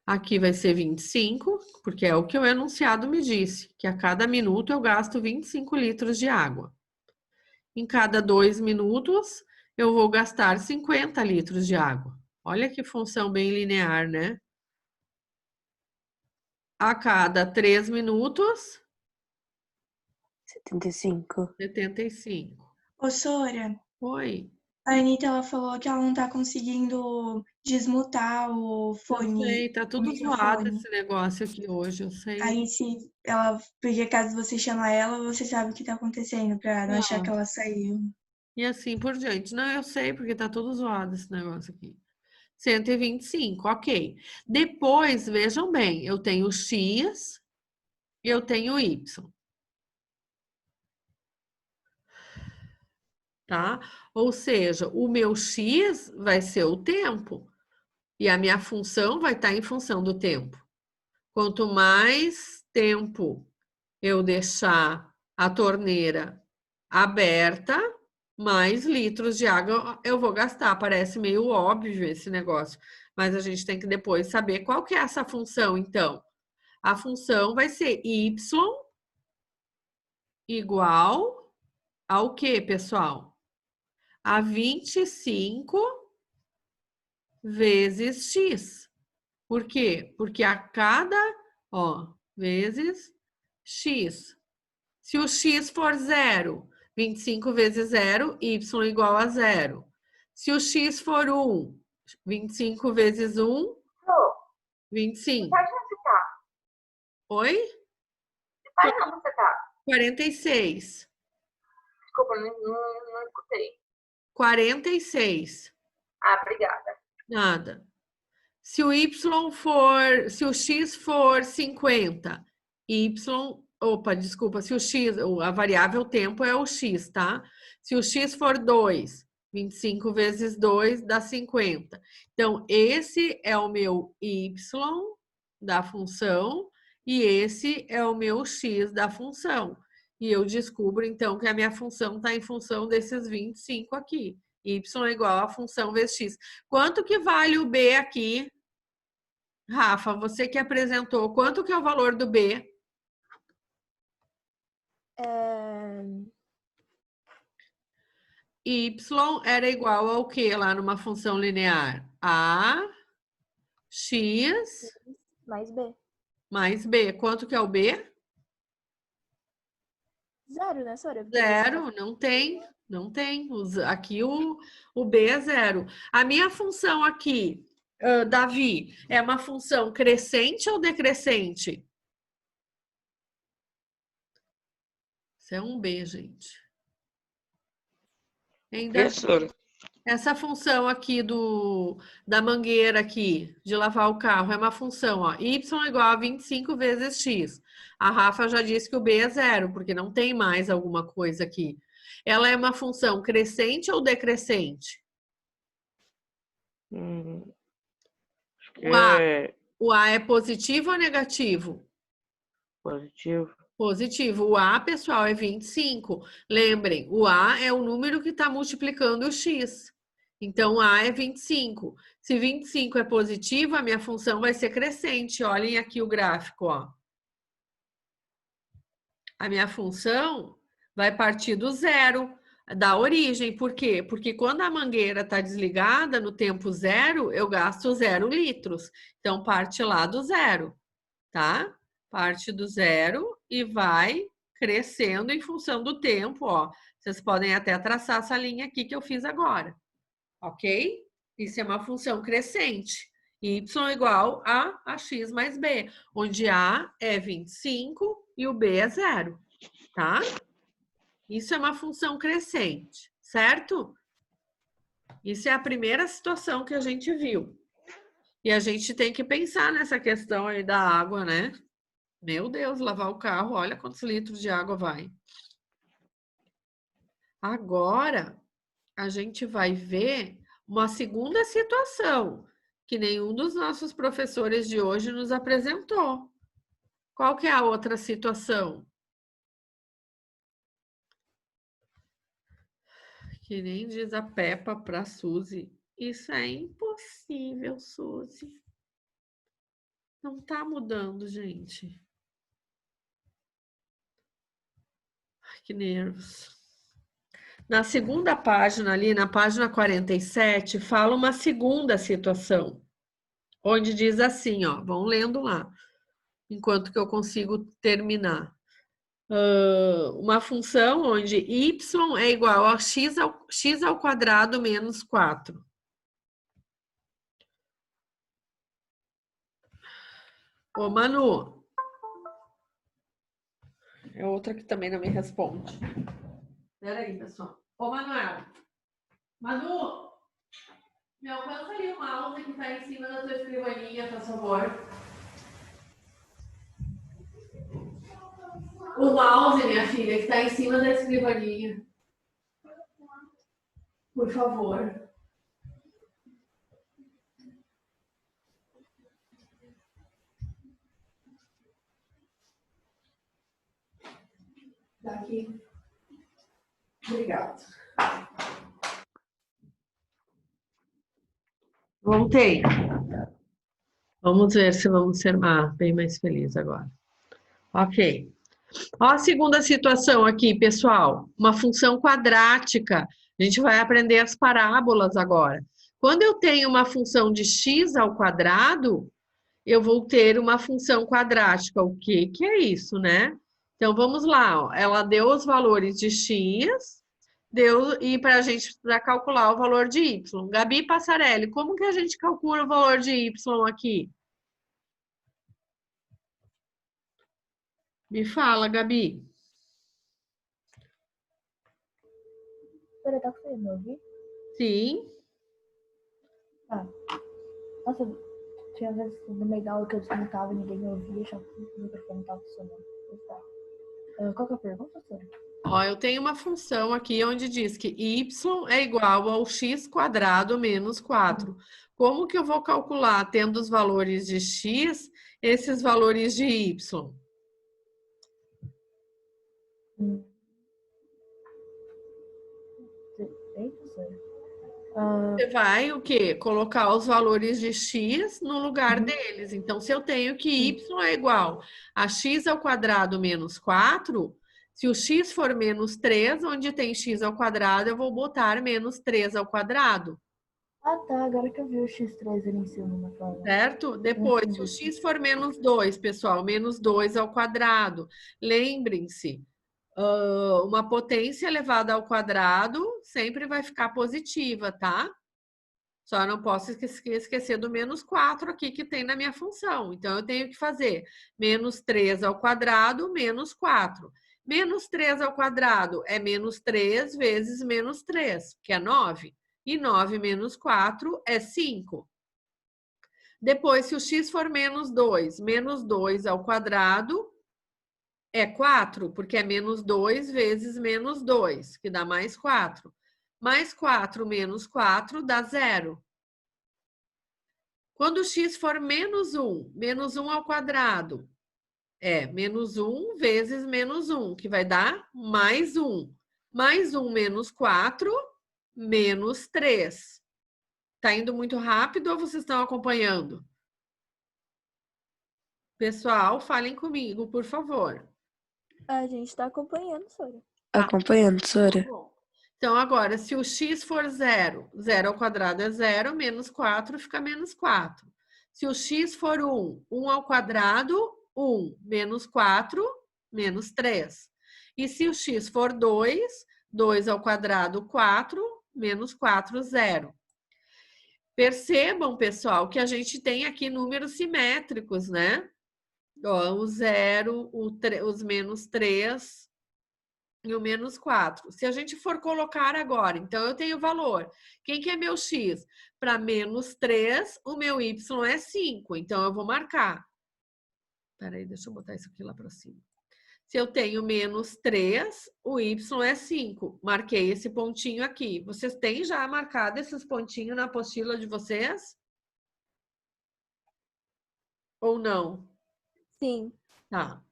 Aqui vai ser 25, porque é o que o enunciado me disse, que a cada minuto eu gasto 25 litros de água. Em cada 2 minutos, eu vou gastar 50 litros de água. Olha que função bem linear, né? A cada 3 minutos, 75. 75. Ô, Sora, Oi. a Anitta, ela falou que ela não tá conseguindo desmutar o Eu fone. sei, tá tudo zoado esse negócio aqui hoje, eu sei. Aí se ela, porque caso você chama ela, você sabe o que tá acontecendo, pra não achar que ela saiu. E assim por diante. Não, eu sei, porque tá tudo zoado esse negócio aqui. 125, ok. Depois, vejam bem, eu tenho X e eu tenho Y. Tá? Ou seja, o meu X vai ser o tempo. E a minha função vai estar em função do tempo. Quanto mais tempo eu deixar a torneira aberta, mais litros de água eu vou gastar. Parece meio óbvio esse negócio, mas a gente tem que depois saber qual que é essa função, então. A função vai ser y igual ao quê, pessoal? A 25 vezes x. Por quê? Porque a cada, vezes x. Se o x for 0, 25 vezes 0, y igual a 0. Se o x for 1, 25 vezes 1, 25. Pode não citar. Oi? Que página você tá? 46. Desculpa, não escutei. 46. Ah, obrigada. Nada. Se o x for 50, se o x, a variável tempo é o x, tá? Se o x for 2, 25 vezes 2 dá 50. Então, esse é o meu y da função e esse é o meu x da função. E eu descubro, então, que a minha função está em função desses 25 aqui. Y é igual a função vezes x. Quanto que vale o b aqui? Rafa, você que apresentou, quanto que é o valor do B? Y era igual ao que lá numa função linear? A, X Mais B. mais B. Quanto que é o B? 0, né, Sora? 0, não tem. Não tem. Aqui o B é 0. A minha função aqui, Davi, é uma função crescente ou decrescente? Isso é um B, gente. Ainda essa função aqui da mangueira aqui, de lavar o carro, é uma função, ó, y igual a 25 vezes x. A Rafa já disse que o b é 0, porque não tem mais alguma coisa aqui. Ela é uma função crescente ou decrescente? O A é positivo ou negativo? Positivo. Positivo. O A, pessoal, é 25. Lembrem, o A é o número que está multiplicando o x. Então, A é 25. Se 25 é positivo, a minha função vai ser crescente. Olhem aqui o gráfico, ó. A minha função vai partir do zero, da origem. Por quê? Porque quando a mangueira está desligada, no tempo zero, eu gasto 0 litros. Então, parte lá do zero, tá? Parte do zero e vai crescendo em função do tempo, ó. Vocês podem até traçar essa linha aqui que eu fiz agora, ok? Isso é uma função crescente. Y igual a x mais b, onde A é 25 e o B é 0, tá? Isso é uma função crescente, certo? Isso é a primeira situação que a gente viu. E a gente tem que pensar nessa questão aí da água, né? Meu Deus, lavar o carro, olha quantos litros de água vai. Agora, a gente vai ver uma segunda situação que nenhum dos nossos professores de hoje nos apresentou. Qual que é a outra situação? Que nem diz a Peppa para a Suzy. Isso é impossível, Suzy. Não tá mudando, gente. Ai, que nervos. Na segunda página ali, na página 47, fala uma segunda situação, onde diz assim, ó, vão lendo lá, enquanto que eu consigo terminar. Uma função onde y é igual a x ao quadrado menos 4. Ô, Manu. É outra que também não me responde. Peraí, pessoal. Ô, Manuel. Manu, me alcança ali o mouse que está em cima da tua escrivaninha, por favor. O mouse, minha filha, que está em cima da escrivaninha. Por favor. Tá aqui. Obrigada. Voltei. Vamos ver se vamos ser bem mais felizes agora. Ok. Ó a segunda situação aqui, pessoal. Uma função quadrática. A gente vai aprender as parábolas agora. Quando eu tenho uma função de x ao quadrado, eu vou ter uma função quadrática. O que é isso, né? Então, vamos lá. Ó. Ela deu os valores de x, e para a gente precisar calcular o valor de y. Gabi Passarelli, como que a gente calcula o valor de y aqui? Me fala, Gabi. Você tá conseguindo ouvir? Sim. Ah. Nossa, tinha vezes no meio da aula que eu desmontava e ninguém me ouvia, achava que o microfone estava funcionando. Qual que é a pergunta, professora? Ó, eu tenho uma função aqui onde diz que y é igual ao x quadrado menos 4. Como que eu vou calcular, tendo os valores de x, esses valores de y? Você vai o quê? Colocar os valores de x no lugar deles. Então, se eu tenho que y é igual a x ao quadrado menos 4, se o x for menos 3, onde tem x ao quadrado, eu vou botar menos 3 ao quadrado. Ah, tá. Agora que eu vi o x3 ali em cima na forma. Certo? Depois, se o x for menos 2, pessoal, menos 2 ao quadrado. Lembrem-se, uma potência elevada ao quadrado sempre vai ficar positiva, tá? Só não posso esquecer do menos 4 aqui que tem na minha função. Então, eu tenho que fazer menos 3 ao quadrado menos 4. Menos 3 ao quadrado é menos 3 vezes menos 3, que é 9. E 9 menos 4 é 5. Depois, se o x for menos 2 ao quadrado é 4, porque é menos 2 vezes menos 2, que dá mais 4. Mais 4 menos 4 dá 0. Quando o x for menos 1 ao quadrado é menos 1 vezes menos 1, que vai dar mais 1. Mais 1 menos 4, menos 3. Tá indo muito rápido ou vocês estão acompanhando? Pessoal, falem comigo, por favor. A gente tá acompanhando, Sora. Acompanhando, Sora. Tá bom. Então, agora, se o x for 0, 0 ao quadrado é 0, menos 4 fica menos 4. Se o x for 1, 1 ao quadrado, 1, menos 4, menos 3. E se o x for 2, 2 ao quadrado, 4, menos 4, 0. Percebam, pessoal, que a gente tem aqui números simétricos, né? Ó, o 0, os menos 3 e o menos 4. Se a gente for colocar agora, então eu tenho valor. Quem que é meu x? Para menos 3, o meu y é 5. Então, eu vou marcar. Espera aí, deixa eu botar isso aqui lá para cima. Se eu tenho menos 3, o y é 5. Marquei esse pontinho aqui. Vocês têm já marcado esses pontinhos na apostila de vocês? Ou não? Sim. Tá.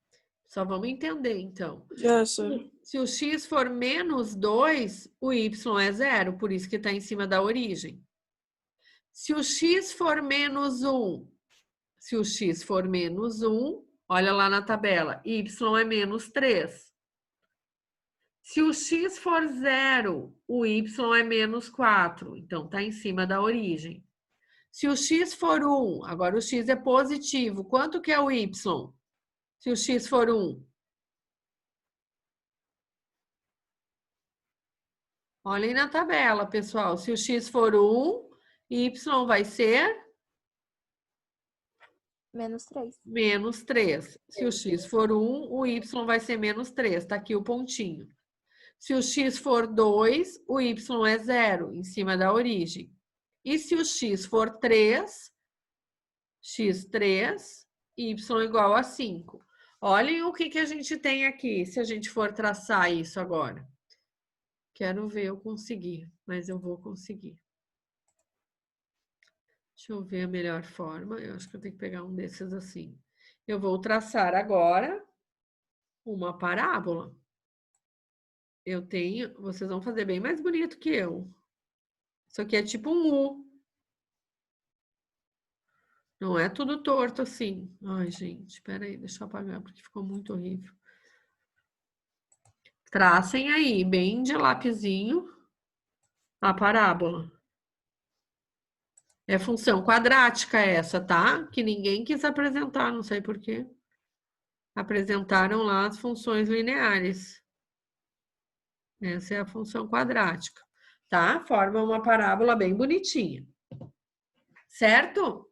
Só vamos entender, então. Já, Sora. Se o x for menos 2, o y é 0, por isso que está em cima da origem. Se o x for menos 1, se o x for menos 1, olha lá na tabela, y é menos 3. Se o x for 0, o y é menos 4, então está em cima da origem. Se o x for 1, agora o x é positivo, quanto que é o y? Se o x for 1? Olhem na tabela, pessoal. Se o x for 1, y vai ser? Menos 3. Menos 3. Se o x for 1, o y vai ser menos 3. Está aqui o pontinho. Se o x for 2, o y é 0, em cima da origem. E se o x for 3, x3, y igual a 5. Olhem o que a gente tem aqui, se a gente for traçar isso agora. Quero ver eu conseguir, mas eu vou conseguir. Deixa eu ver a melhor forma. Eu acho que eu tenho que pegar um desses assim. Eu vou traçar agora uma parábola. Eu tenho... Vocês vão fazer bem mais bonito que eu. Isso aqui é tipo um U. Não é tudo torto assim. Ai, gente, espera aí, deixa eu apagar, porque ficou muito horrível. Tracem aí, bem de lapisinho, a parábola. É função quadrática essa, tá? Que ninguém quis apresentar, não sei por quê. Apresentaram lá as funções lineares. Essa é a função quadrática, tá? Forma uma parábola bem bonitinha. Certo?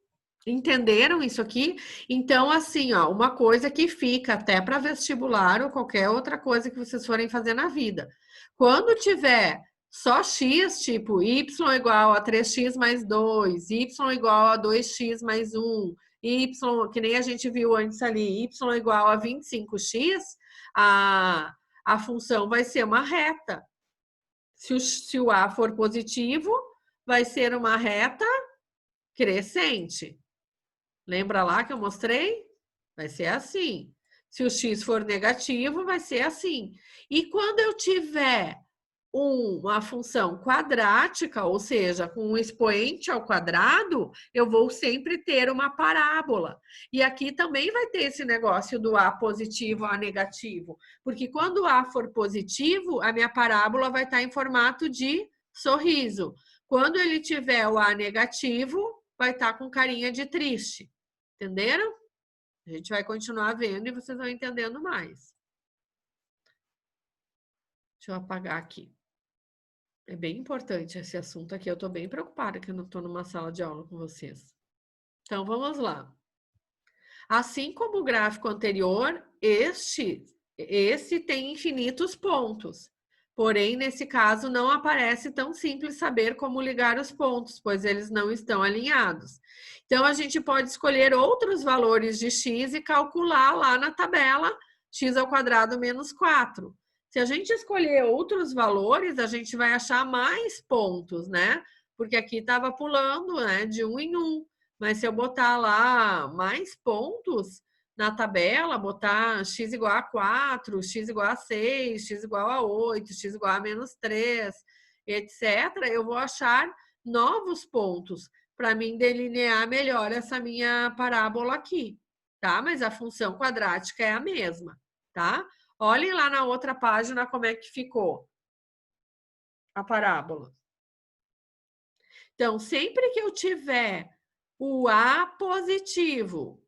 Entenderam isso aqui? Então, assim, ó, uma coisa que fica até para vestibular ou qualquer outra coisa que vocês forem fazer na vida. Quando tiver só x, tipo y igual a 3x mais 2, y igual a 2x mais 1, y, que nem a gente viu antes ali, y igual a 25x, a função vai ser uma reta. Se o a for positivo, vai ser uma reta crescente. Lembra lá que eu mostrei? Vai ser assim. Se o x for negativo, vai ser assim. E quando eu tiver uma função quadrática, ou seja, com um expoente ao quadrado, eu vou sempre ter uma parábola. E aqui também vai ter esse negócio do a positivo a negativo. Porque quando o a for positivo, a minha parábola vai estar em formato de sorriso. Quando ele tiver o a negativo, vai estar com carinha de triste. Entenderam? A gente vai continuar vendo e vocês vão entendendo mais. Deixa eu apagar aqui. É bem importante esse assunto aqui. Eu estou bem preocupada que eu não estou numa sala de aula com vocês. Então, vamos lá. Assim como o gráfico anterior, esse tem infinitos pontos. Porém, nesse caso, não aparece tão simples saber como ligar os pontos, pois eles não estão alinhados. Então, a gente pode escolher outros valores de x e calcular lá na tabela x ao quadrado menos 4. Se a gente escolher outros valores, a gente vai achar mais pontos, né? Porque aqui estava pulando, né, de 1 em 1. Mas se eu botar lá mais pontos na tabela, botar x igual a 4, x igual a 6, x igual a 8, x igual a menos 3, etc., eu vou achar novos pontos para mim delinear melhor essa minha parábola aqui, tá? Mas a função quadrática é a mesma, tá? Olhem lá na outra página como é que ficou a parábola. Então, sempre que eu tiver o A positivo,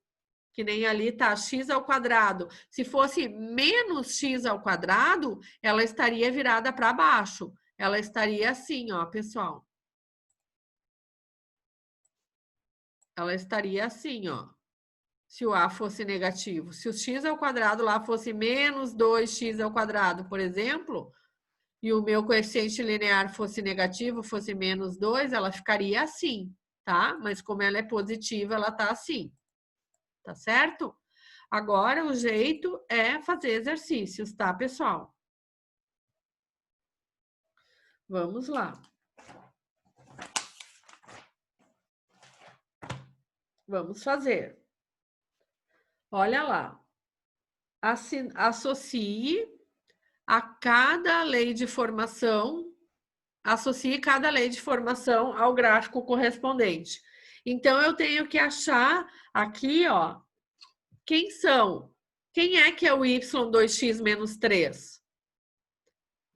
que nem ali tá x ao quadrado, se fosse menos x ao quadrado, ela estaria virada para baixo. Ela estaria assim, ó, pessoal. Ela estaria assim, ó. Se o A fosse negativo. Se o x ao quadrado lá fosse menos 2x ao quadrado, por exemplo, e o meu coeficiente linear fosse negativo, fosse menos 2, ela ficaria assim, tá? Mas como ela é positiva, ela tá assim. Tá certo? Agora, o jeito é fazer exercícios, tá, pessoal? Vamos lá. Vamos fazer. Olha lá. Associe a cada lei de formação, associe cada lei de formação ao gráfico correspondente. Então, eu tenho que achar aqui, ó, quem são? Quem é que é o y2x menos 3?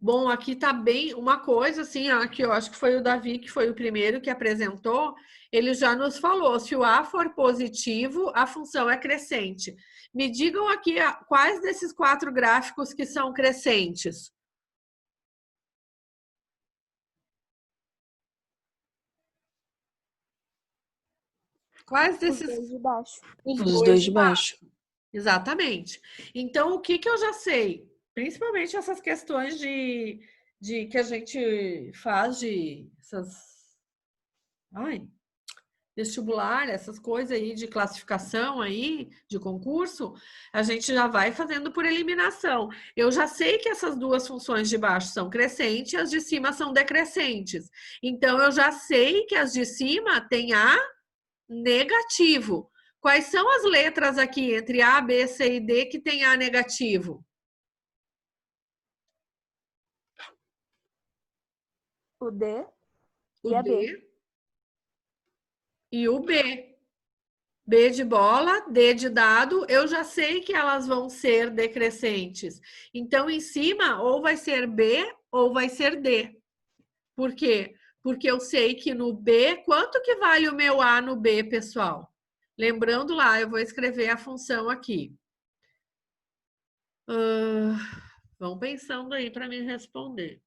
Bom, aqui tá bem uma coisa assim, ó, que eu acho que foi o Davi que foi o primeiro que apresentou, ele já nos falou, se o A for positivo, a função é crescente. Me digam aqui quais desses 4 gráficos que são crescentes. Quais desses? Os dois de baixo. Os dois de baixo. Exatamente. Então, o que eu já sei? Principalmente essas questões de que a gente faz de vestibular, essas coisas aí de classificação aí, de concurso, a gente já vai fazendo por eliminação. Eu já sei que essas duas funções de baixo são crescentes e as de cima são decrescentes. Então, eu já sei que as de cima têm A negativo. Quais são as letras aqui entre A, B, C e D que tem A negativo? O D e a B. E o B. B de bola, D de dado, eu já sei que elas vão ser decrescentes. Então, em cima, ou vai ser B ou vai ser D. Por quê? Porque eu sei que no B, quanto que vale o meu A no B, pessoal? Lembrando lá, eu vou escrever a função aqui. Vão pensando aí para me responder.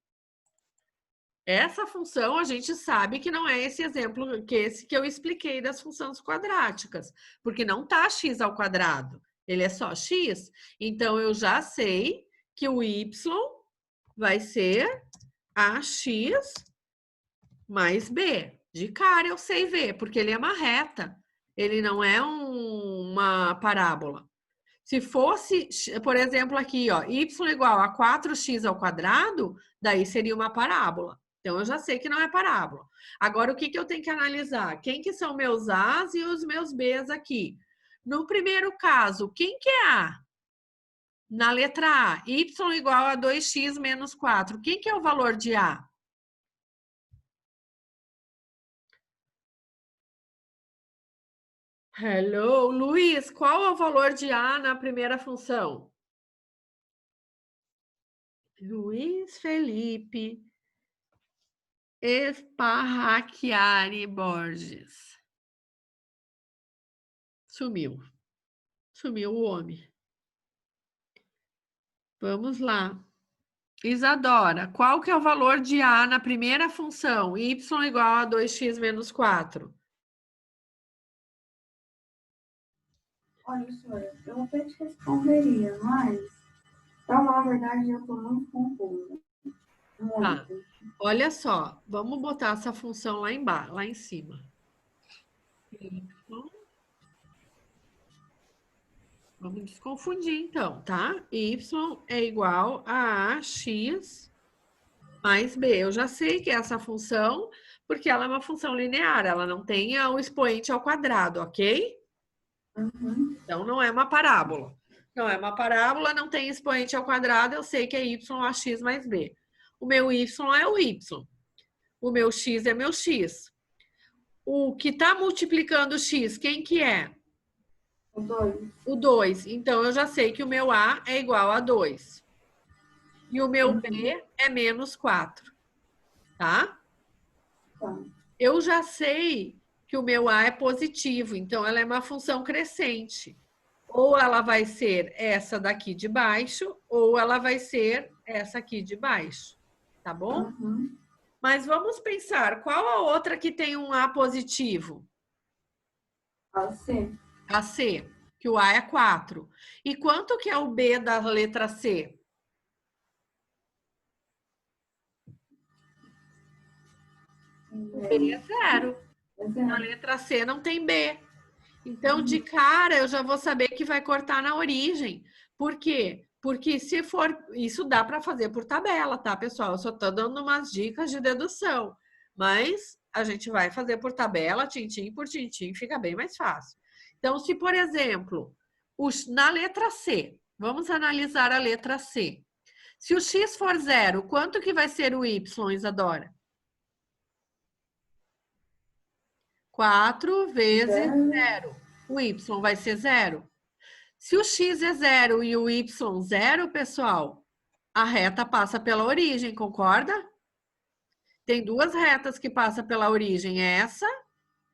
Essa função a gente sabe que não é esse exemplo, que eu expliquei das funções quadráticas, porque não tá x ao quadrado, ele é só x. Então, eu já sei que o y vai ser ax mais b. De cara eu sei ver, porque ele é uma reta, ele não é uma parábola. Se fosse, por exemplo, aqui, ó, y igual a 4x ao quadrado, daí seria uma parábola. Então, eu já sei que não é parábola. Agora, o que eu tenho que analisar? Quem que são meus A's e os meus B's aqui? No primeiro caso, quem que é A? Na letra A, y igual a 2x menos 4. Quem que é o valor de A? Hello, Luiz, qual é o valor de A na primeira função? Luiz Felipe Esparrachiari Borges. Sumiu. Sumiu o homem. Vamos lá. Isadora, qual que é o valor de A na primeira função? Y igual a 2x menos 4. Olha, senhora, eu até te responderia, mas, pra falar a verdade, eu tô muito confusa. Tá. Olha só, vamos botar essa função lá embaixo, lá em cima. Vamos desconfundir, então, tá? Y é igual a x mais b. Eu já sei que é essa função, porque ela é uma função linear, ela não tem o expoente ao quadrado, ok? Uhum. Então, não é uma parábola. Não é uma parábola, não tem expoente ao quadrado, eu sei que é y a x mais b. O meu y é o y. O meu x é meu x. O que está multiplicando o x, quem que é? O 2. O 2. Então, eu já sei que o meu A é igual a 2. E o meu B é menos 4. Tá? Tá. Eu já sei que o meu A é positivo, então ela é uma função crescente. Ou ela vai ser essa daqui de baixo, ou ela vai ser essa aqui de baixo. Tá bom? Uhum. Mas vamos pensar, qual a outra que tem um A positivo? A C. A C, que o A é 4. E quanto que é o B da letra C? O B é 0. Na letra C não tem B. Então, de cara, eu já vou saber que vai cortar na origem. Por quê? Porque se for... Isso dá para fazer por tabela, tá, pessoal? Eu só estou dando umas dicas de dedução. Mas a gente vai fazer por tabela, tintim por tintim, fica bem mais fácil. Então, se, por exemplo, na letra C, vamos analisar a letra C. Se o x for 0, quanto que vai ser o y, Isadora? 4 vezes 0. O y vai ser 0. Se o x é 0 e o y 0, pessoal, a reta passa pela origem, concorda? Tem duas retas que passam pela origem. Essa,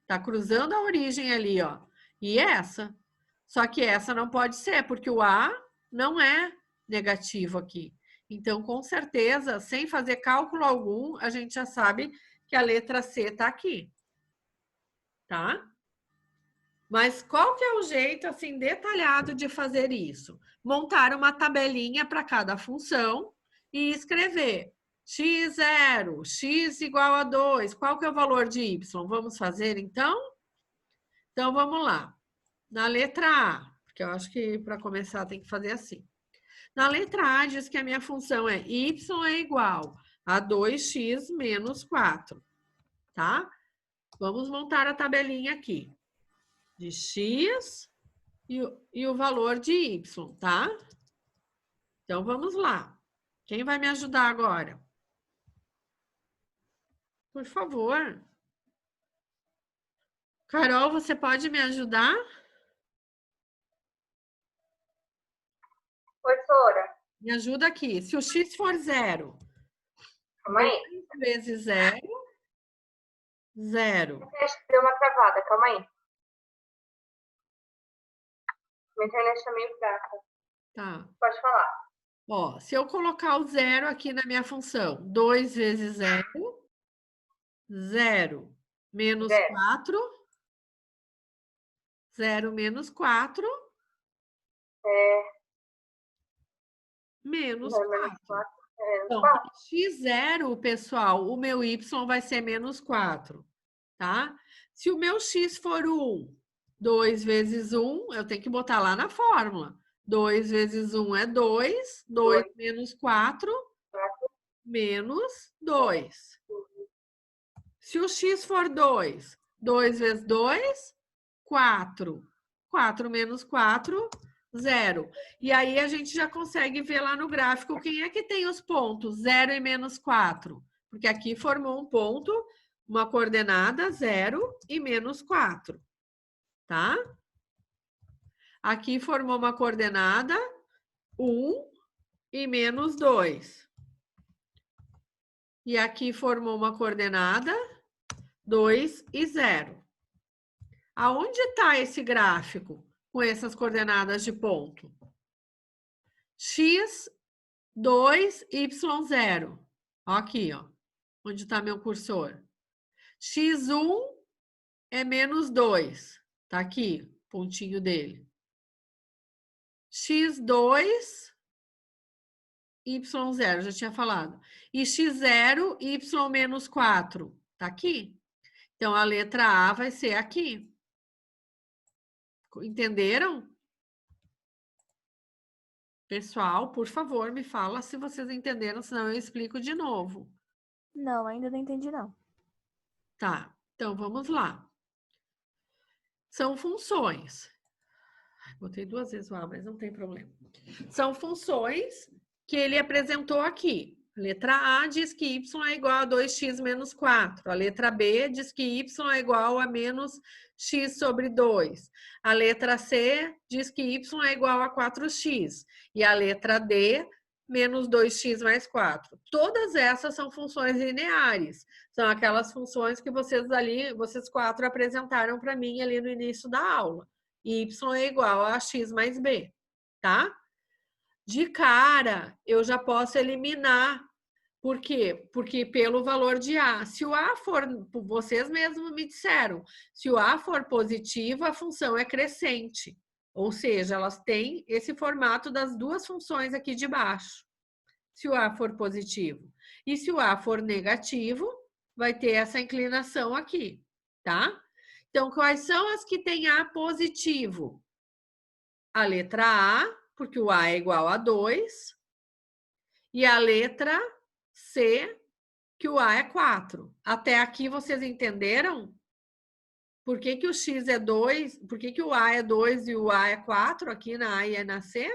tá cruzando a origem ali, ó. E essa. Só que essa não pode ser, porque o A não é negativo aqui. Então, com certeza, sem fazer cálculo algum, a gente já sabe que a letra C tá aqui. Tá? Mas qual que é o jeito, assim, detalhado de fazer isso? Montar uma tabelinha para cada função e escrever x0, x igual a 2. Qual que é o valor de y? Vamos fazer, então? Então, vamos lá. Na letra A, porque eu acho que para começar tem que fazer assim. Na letra A diz que a minha função é y é igual a 2x menos 4, tá? Vamos montar a tabelinha aqui. De x e o valor de y, tá? Então, vamos lá. Quem vai me ajudar agora? Por favor. Carol, você pode me ajudar? Professora. Me ajuda aqui. Se o x for 0, Calma aí. 2 vezes 0, 0. Deu uma travada, calma aí. Minha internet tá meio fraca. Tá. Pode falar. Ó, se eu colocar o 0 aqui na minha função, 2 vezes 0, 0 menos 4, 0 menos 4, menos 4. Então, x0, pessoal, o meu y vai ser menos 4, tá? Se o meu x for 1, 2 vezes 1, eu tenho que botar lá na fórmula. 2 vezes 1 é 2, 2 menos 4, menos 2. Se o x for 2, 2 vezes 2, 4. 4 menos 4, 0. E aí a gente já consegue ver lá no gráfico quem é que tem os pontos 0 e menos 4. Porque aqui formou um ponto, uma coordenada 0 e menos 4. Tá? Aqui formou uma coordenada 1 e menos 2. E aqui formou uma coordenada 2 e 0. Aonde está esse gráfico com essas coordenadas de ponto? X, 2, Y, 0. Aqui, ó. Onde está meu cursor. X1 é menos 2. Tá aqui, pontinho dele. X2, Y0, já tinha falado. E X0, Y menos 4. Tá aqui. Então, a letra A vai ser aqui. Entenderam? Pessoal, por favor, me fala se vocês entenderam, senão eu explico de novo. Não, ainda não entendi, não. Tá, então vamos lá. São funções. Botei 2 vezes o A, mas não tem problema. São funções que ele apresentou aqui. A letra A diz que y é igual a 2x menos 4. A letra B diz que y é igual a menos x sobre 2. A letra C diz que y é igual a 4x. E a letra D, menos 2x mais 4. Todas essas são funções lineares. São aquelas funções que vocês quatro apresentaram para mim ali no início da aula. Y é igual a x mais b, tá? De cara, eu já posso eliminar. Por quê? Porque pelo valor de A. Se o A for, vocês mesmos me disseram, se o A for positivo, a função é crescente. Ou seja, elas têm esse formato das duas funções aqui de baixo. Se o A for positivo. E se o A for negativo, vai ter essa inclinação aqui, tá? Então, quais são as que têm A positivo? A letra A, porque o A é igual a 2. E a letra C, que o A é 4. Até aqui vocês entenderam? Por que que o X é 2? Por que que o A é 2 e o A é 4 aqui na A e na C?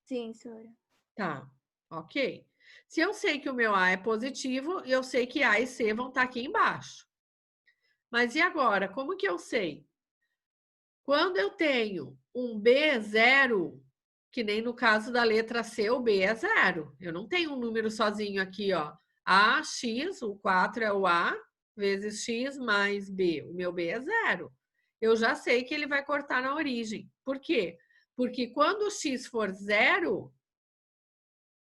Sim, senhora. Tá, ok. Se eu sei que o meu A é positivo, eu sei que A e C vão estar aqui embaixo. Mas e agora? Como que eu sei? Quando eu tenho um B zero, que nem no caso da letra C, o B é 0. Eu não tenho um número sozinho aqui, ó. A, X, o 4 é o A, vezes X mais B. O meu B é 0. Eu já sei que ele vai cortar na origem. Por quê? Porque quando o X for 0,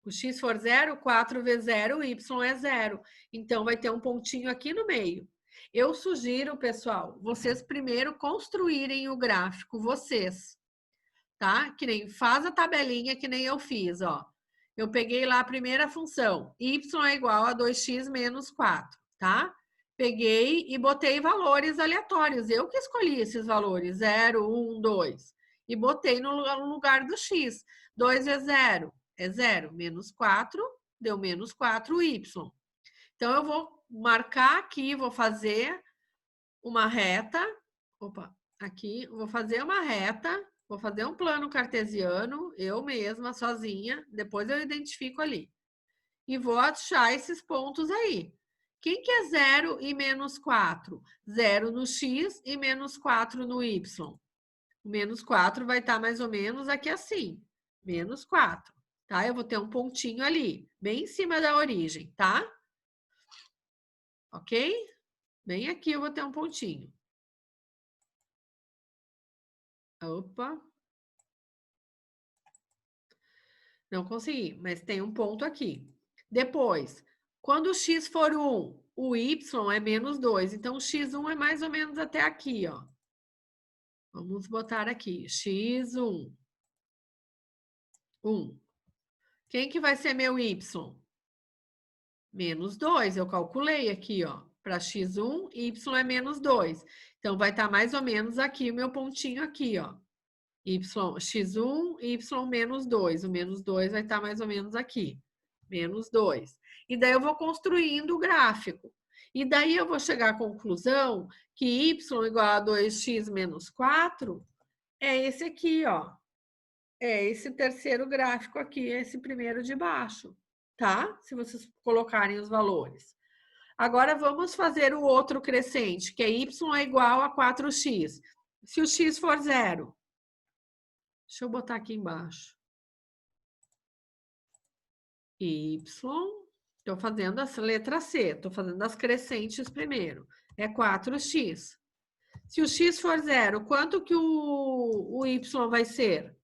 o X for 0, 4 vezes 0, o Y é 0. Então, vai ter um pontinho aqui no meio. Eu sugiro, pessoal, vocês primeiro construírem o gráfico, vocês. Tá? Que nem faz a tabelinha que nem eu fiz, ó. Eu peguei lá a primeira função, y é igual a 2x menos 4, tá? Peguei e botei valores aleatórios. Eu que escolhi esses valores, 0, 1, 2. E botei no lugar do x. 2 vezes 0 é 0. Menos 4, deu menos 4y. Então, eu vou marcar aqui, vou fazer uma reta. Opa, aqui, vou fazer uma reta. Vou fazer um plano cartesiano, eu mesma, sozinha, depois eu identifico ali. E vou achar esses pontos aí. Quem que é 0 e menos 4? 0 no x e menos 4 no y. O menos 4 vai estar mais ou menos aqui assim. Menos 4, tá? Eu vou ter um pontinho ali, bem em cima da origem, tá? Ok? Bem aqui eu vou ter um pontinho. Opa. Não consegui, mas tem um ponto aqui. Depois, quando o x for 1, o y é menos 2. Então, o x1 é mais ou menos até aqui, ó. Vamos botar aqui, x1. 1. Quem que vai ser meu y? Menos 2, eu calculei aqui, ó. Para x1, y é menos 2. Então, vai estar mais ou menos aqui o meu pontinho aqui, ó. X1, y menos 2. O menos 2 vai estar mais ou menos aqui. Menos 2. E daí eu vou construindo o gráfico. E daí eu vou chegar à conclusão que y igual a 2x menos 4 é esse aqui, ó. É esse terceiro gráfico aqui, esse primeiro de baixo, tá? Se vocês colocarem os valores. Agora vamos fazer o outro crescente, que é y é igual a 4x. Se o x for 0, deixa eu botar aqui embaixo. Y, estou fazendo a letra C, estou fazendo as crescentes primeiro. É 4x. Se o x for 0, quanto que o y vai ser?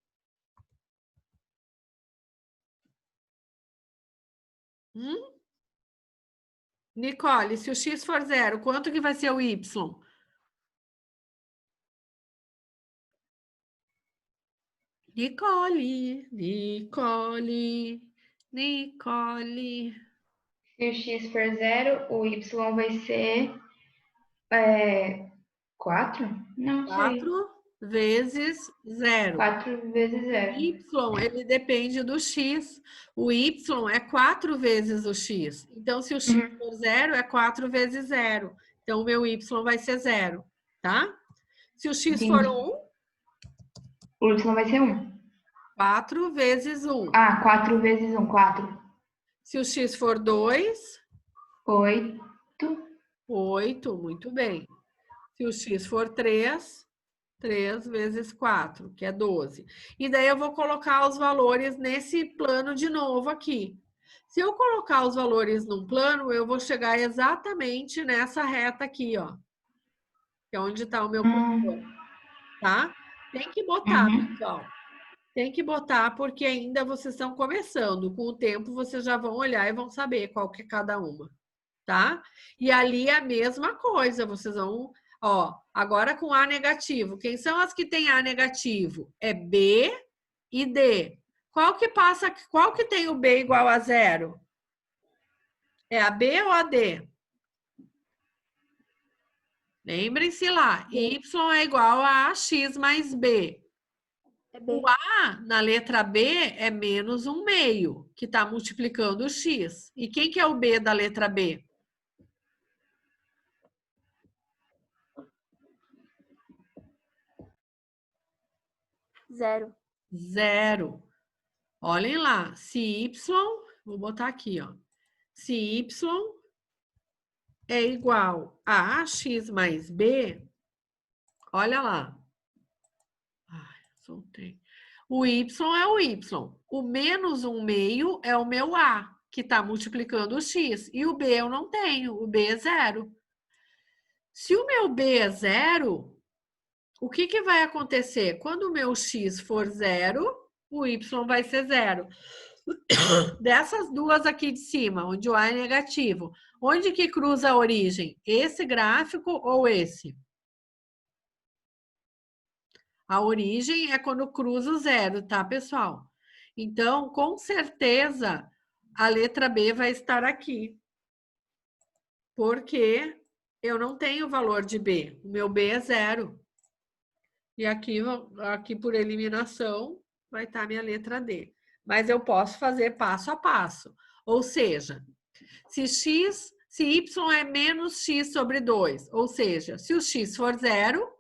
Nicole, se o x for 0, quanto que vai ser o y? Nicole. Se o x for 0, o y vai ser 4? Não sei. 4 vezes 0. 4 vezes 0. Y, ele depende do x. O y é 4 vezes o x. Então, se o x for 0, é 4 vezes 0. Então, o meu y vai ser 0, tá? Se o x for 1... O y vai ser 1. 4 vezes 1. Ah, 4 vezes 1, 4. Se o x for 2, 8. 8, muito bem. Se o x for 3, 3 vezes 4, que é 12. E daí eu vou colocar os valores nesse plano de novo aqui. Se eu colocar os valores num plano, eu vou chegar exatamente nessa reta aqui, ó. Que é onde está o meu cursor, tá? Tem que botar, pessoal. Tem que botar, porque ainda vocês estão começando. Com o tempo, vocês já vão olhar e vão saber qual que é cada uma, tá? E ali é a mesma coisa, vocês vão... Ó, agora com A negativo. Quem são as que têm A negativo? É B e D. Qual que tem o B igual a 0? É a B ou a D? Lembrem-se lá, Y é igual a AX mais B. O A na letra B é menos 1/2, que está multiplicando o X. E quem que é o B da letra B? Zero. 0. Olhem lá, se Y, vou botar aqui, ó. Se Y é igual a AX mais B, olha lá. Ai, soltei. O Y é o Y. O menos 1/2 é o meu A, que está multiplicando o X. E o B eu não tenho, o B é 0. Se o meu B é 0, o que que vai acontecer? Quando o meu X for 0, o Y vai ser 0. Dessas duas aqui de cima, onde o A é negativo, onde que cruza a origem? Esse gráfico ou esse? A origem é quando cruza o 0, tá, pessoal? Então, com certeza, a letra B vai estar aqui. Porque eu não tenho valor de B. O meu B é 0. E aqui por eliminação, vai estar a minha letra D. Mas eu posso fazer passo a passo. Ou seja, se Y é menos X sobre 2, ou seja, se o X for 0,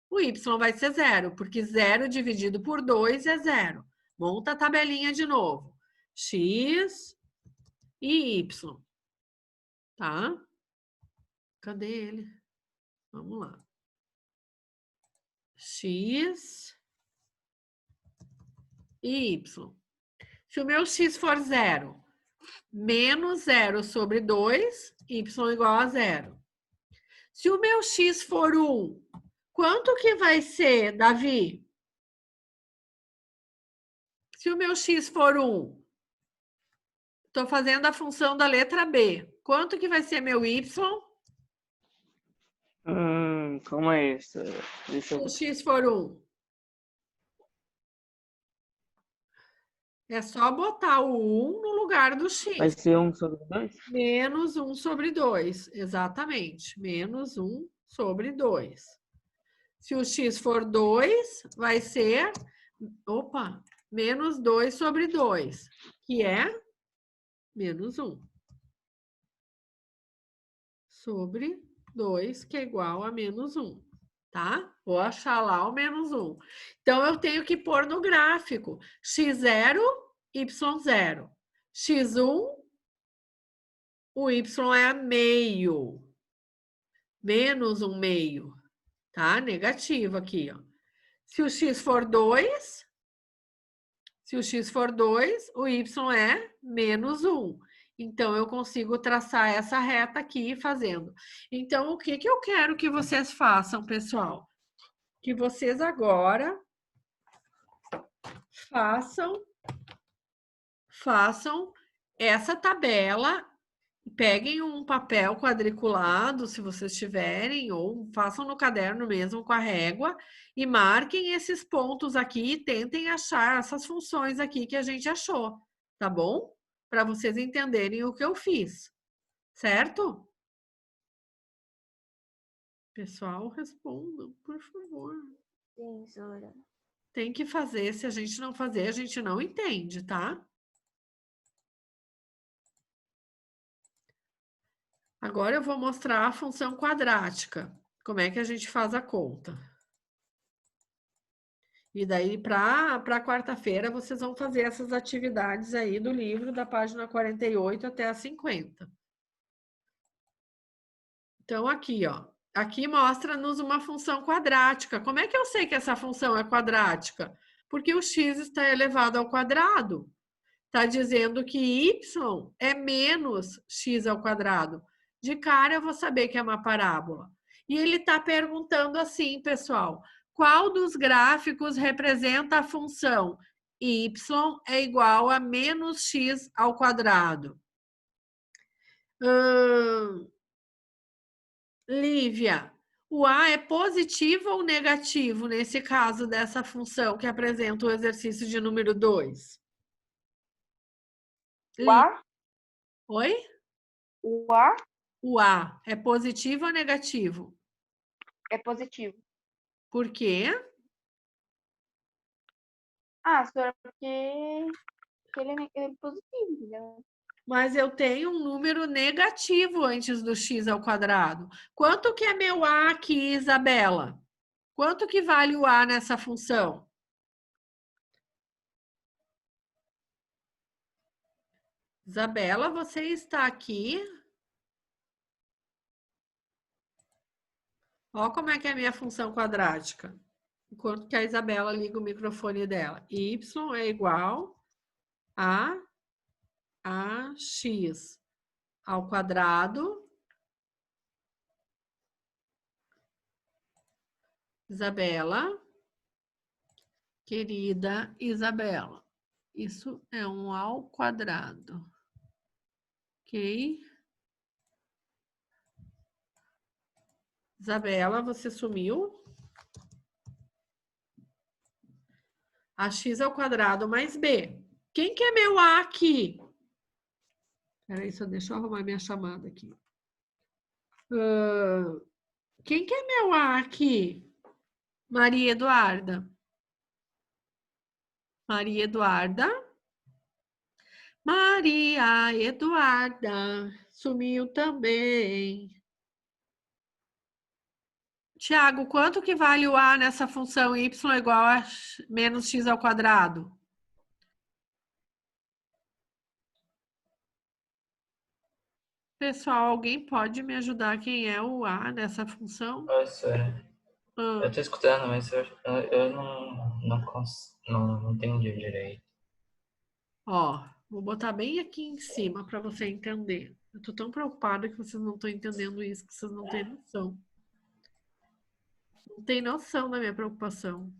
o Y vai ser 0, porque 0 dividido por 2 é 0. Monta a tabelinha de novo. X e Y. Tá? Cadê ele? Vamos lá. X e Y. Se o meu X for 0, menos 0 sobre 2, Y igual a 0. Se o meu X for 1, quanto que vai ser, Davi? Se o meu X for 1, estou fazendo a função da letra B. Quanto que vai ser meu Y? Como é isso? Se o X for 1. É só botar o 1 no lugar do X. Vai ser 1 sobre 2? Menos 1 sobre 2, exatamente. Menos 1 sobre 2. Se o X for 2, vai ser... Opa! Menos 2 sobre 2, que é menos 1. Sobre 2, que é igual a menos 1. Tá? Vou achar lá o menos 1. Então, eu tenho que pôr no gráfico x0, y0. x1, o y é meio. Menos 1/2. Tá? Negativo aqui, ó. Se o x for 2, o y é menos 1. Então, eu consigo traçar essa reta aqui fazendo. Então, o que que eu quero que vocês façam, pessoal? Que vocês agora façam essa tabela, peguem um papel quadriculado, se vocês tiverem, ou façam no caderno mesmo com a régua, e marquem esses pontos aqui e tentem achar essas funções aqui que a gente achou, tá bom? Para vocês entenderem o que eu fiz, certo? Pessoal, respondam, por favor. Sim, Zora. Tem que fazer, se a gente não fazer, a gente não entende, tá? Agora eu vou mostrar a função quadrática. Como é que a gente faz a conta? E daí, para quarta-feira, vocês vão fazer essas atividades aí do livro, da página 48 até a 50. Então, aqui, ó. Aqui mostra-nos uma função quadrática. Como é que eu sei que essa função é quadrática? Porque o x está elevado ao quadrado. Está dizendo que y é menos x ao quadrado. De cara, eu vou saber que é uma parábola. E ele está perguntando assim, pessoal, qual dos gráficos representa a função y é igual a menos x ao quadrado? Lívia, o A é positivo ou negativo nesse caso dessa função que apresenta o exercício de número 2? O A? Oi? O A O A é positivo ou negativo? é positivo. Por quê? Ah, senhora, porque ele é positivo, entendeu? Mas eu tenho um número negativo antes do x ao quadrado. Quanto que é meu A aqui, Isabela? Quanto que vale o A nessa função? Isabela, você está aqui? Olha como é que é a minha função quadrática. Enquanto que a Isabela liga o microfone dela. Y é igual a x ao quadrado. Isabela, querida Isabela, isso é um ao quadrado, ok? Isabela, você sumiu? Ax ao quadrado mais b. Quem que é meu A aqui? Peraí, só deixa eu arrumar minha chamada aqui. Quem que é meu A aqui? Maria Eduarda. Maria Eduarda. Maria Eduarda. Sumiu também. Tiago, quanto que vale o A nessa função y igual a menos x ao quadrado? Pessoal, alguém pode me ajudar quem é o A nessa função? Professora, eu tô escutando, mas eu não entendi direito. Ó, vou botar bem aqui em cima para você entender. Eu tô tão preocupada que vocês não estão entendendo isso, que vocês não têm noção. Não tem noção da minha preocupação.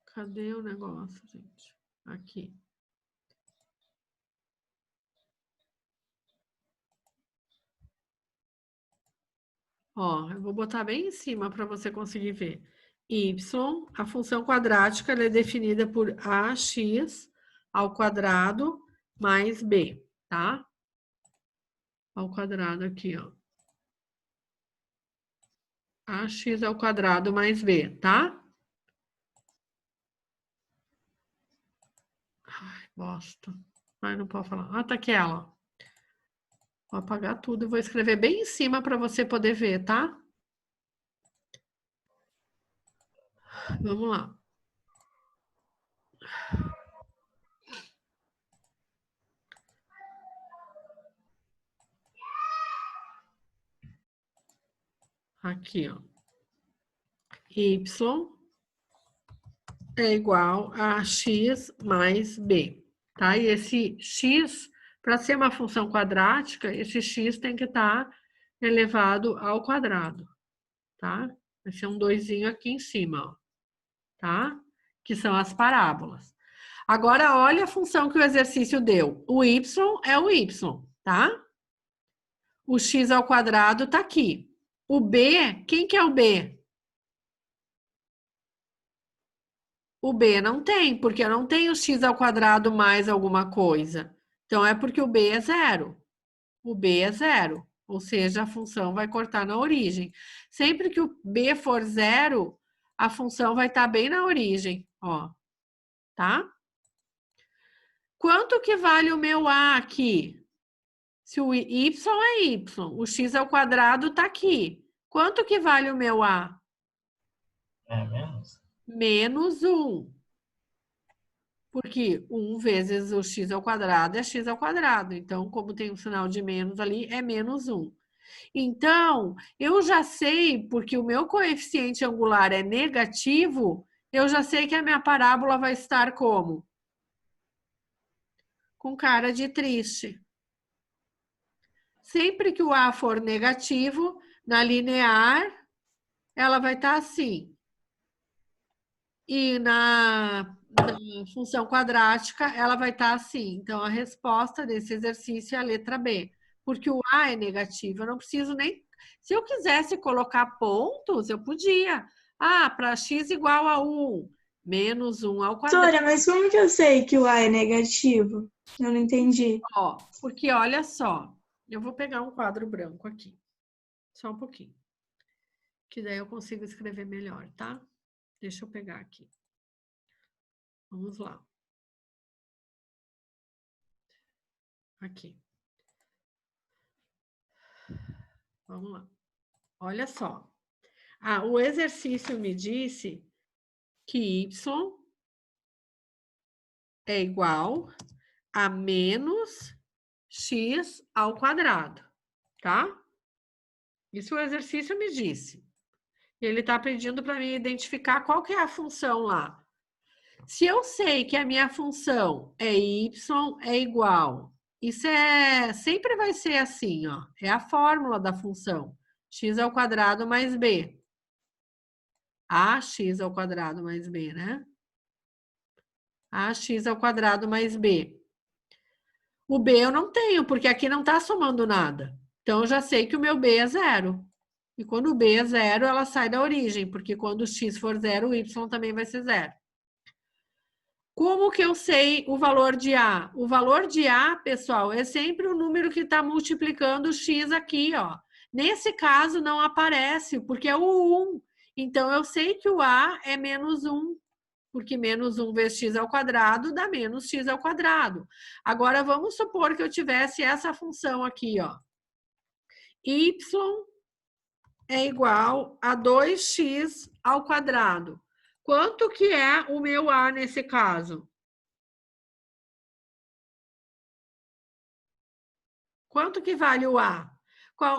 Cadê o negócio, gente? Aqui. Ó, eu vou botar bem em cima para você conseguir ver. Y, a função quadrática, ela é definida por ax ao quadrado mais b, tá? Ao quadrado aqui, ó. Ax ao quadrado mais b, tá? Ai, bosta. Ai, não pode falar. Ah, tá aqui ela. Vou apagar tudo e vou escrever bem em cima para você poder ver, tá? Vamos lá. Aqui, ó. Y é igual a x mais b, tá? E esse x, para ser uma função quadrática, esse x tem que estar elevado ao quadrado, tá? Vai ser um 2zinho aqui em cima, ó, tá? Que são as parábolas. Agora, olha a função que o exercício deu. O y é o y, tá? O x ao quadrado tá aqui. O b, quem que é o b? O b não tem, porque eu não tenho x ao quadrado mais alguma coisa. Então, é porque o b é zero. O b é zero. Ou seja, a função vai cortar na origem. Sempre que o b for zero, a função vai estar bem na origem, ó. Tá? Quanto que vale o meu a aqui? Se o y é y, o x ao quadrado está aqui. Quanto que vale o meu a? Menos. Menos 1. Porque 1 vezes o x ao quadrado é x ao quadrado. Então, como tem um sinal de menos ali, é menos 1. Então, eu já sei, porque o meu coeficiente angular é negativo, eu já sei que a minha parábola vai estar como? Com cara de triste. Sempre que o A for negativo, na linear, ela vai estar assim. E na função quadrática, ela vai estar assim. Então, a resposta desse exercício é a letra B. Porque o A é negativo, eu não preciso nem... Se eu quisesse colocar pontos, eu podia. Ah, para x igual a 1, menos 1 ao quadrado. Professora, mas como que eu sei que o A é negativo? Eu não entendi. Ó, porque olha só, eu vou pegar um quadro branco aqui. Só um pouquinho. Que daí eu consigo escrever melhor, tá? Deixa eu pegar aqui. Vamos lá. Aqui. Vamos lá. Olha só. O exercício me disse que y é igual a menos x ao quadrado, tá? Isso o exercício me disse. Ele está pedindo para mim identificar qual que é a função lá. Se eu sei que a minha função é y é igual, isso sempre vai ser assim, ó. É a fórmula da função. X ao quadrado mais b. Ax ao quadrado mais b, né? Ax ao quadrado mais b. O b eu não tenho, porque aqui não está somando nada. Então, eu já sei que o meu b é 0. E quando o b é 0, ela sai da origem, porque quando o x for 0, o y também vai ser 0. Como que eu sei o valor de A? O valor de A, pessoal, é sempre o número que está multiplicando o x aqui, ó. Nesse caso, não aparece, porque é o 1. Então, eu sei que o A é menos 1, porque menos 1 vezes x ao quadrado dá menos x ao quadrado. Agora, vamos supor que eu tivesse essa função aqui, ó. Y é igual a 2x ao quadrado. Quanto que é o meu A nesse caso? Quanto que vale o A?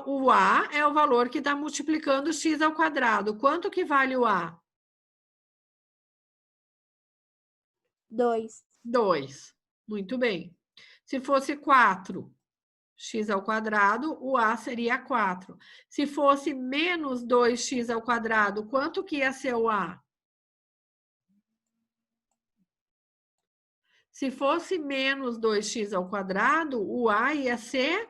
O A é o valor que está multiplicando x ao quadrado. Quanto que vale o A? 2. 2. Muito bem. Se fosse 4, x ao quadrado, o A seria 4. Se fosse menos 2x ao quadrado, quanto que ia ser o A? Se fosse menos 2x ao quadrado, o A ia ser?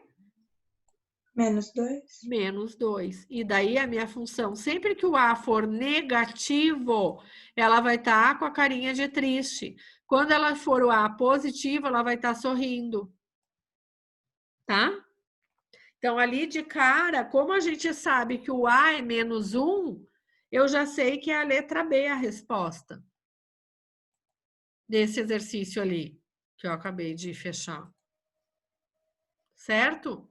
Menos 2. Menos 2. E daí a minha função, sempre que o A for negativo, ela vai estar com a carinha de triste. Quando ela for o A positivo, ela vai estar sorrindo. Tá? Então, ali de cara, como a gente sabe que o A é menos 1, eu já sei que é a letra B a resposta desse exercício ali, que eu acabei de fechar. Certo?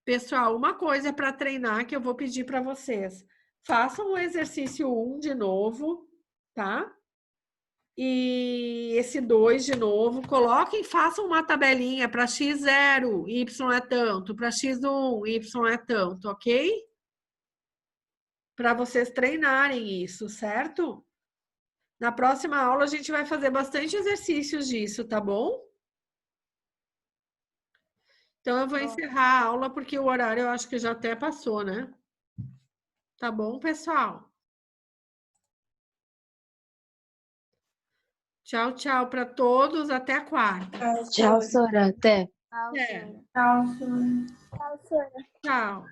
Pessoal, uma coisa para treinar que eu vou pedir para vocês. Façam o exercício 1 de novo, tá? E esse 2 de novo. Coloquem, façam uma tabelinha para x0, y é tanto. Para x1, y é tanto, ok? Para vocês treinarem isso, certo? Na próxima aula, a gente vai fazer bastante exercícios disso, tá bom? Então, eu vou encerrar a aula, porque o horário eu acho que já até passou, né? Tá bom, pessoal? Tchau, tchau para todos. Até a quarta. Tchau, Sora. Até. Tchau, É. Tchau, Sora. Tchau, Sora. Tchau.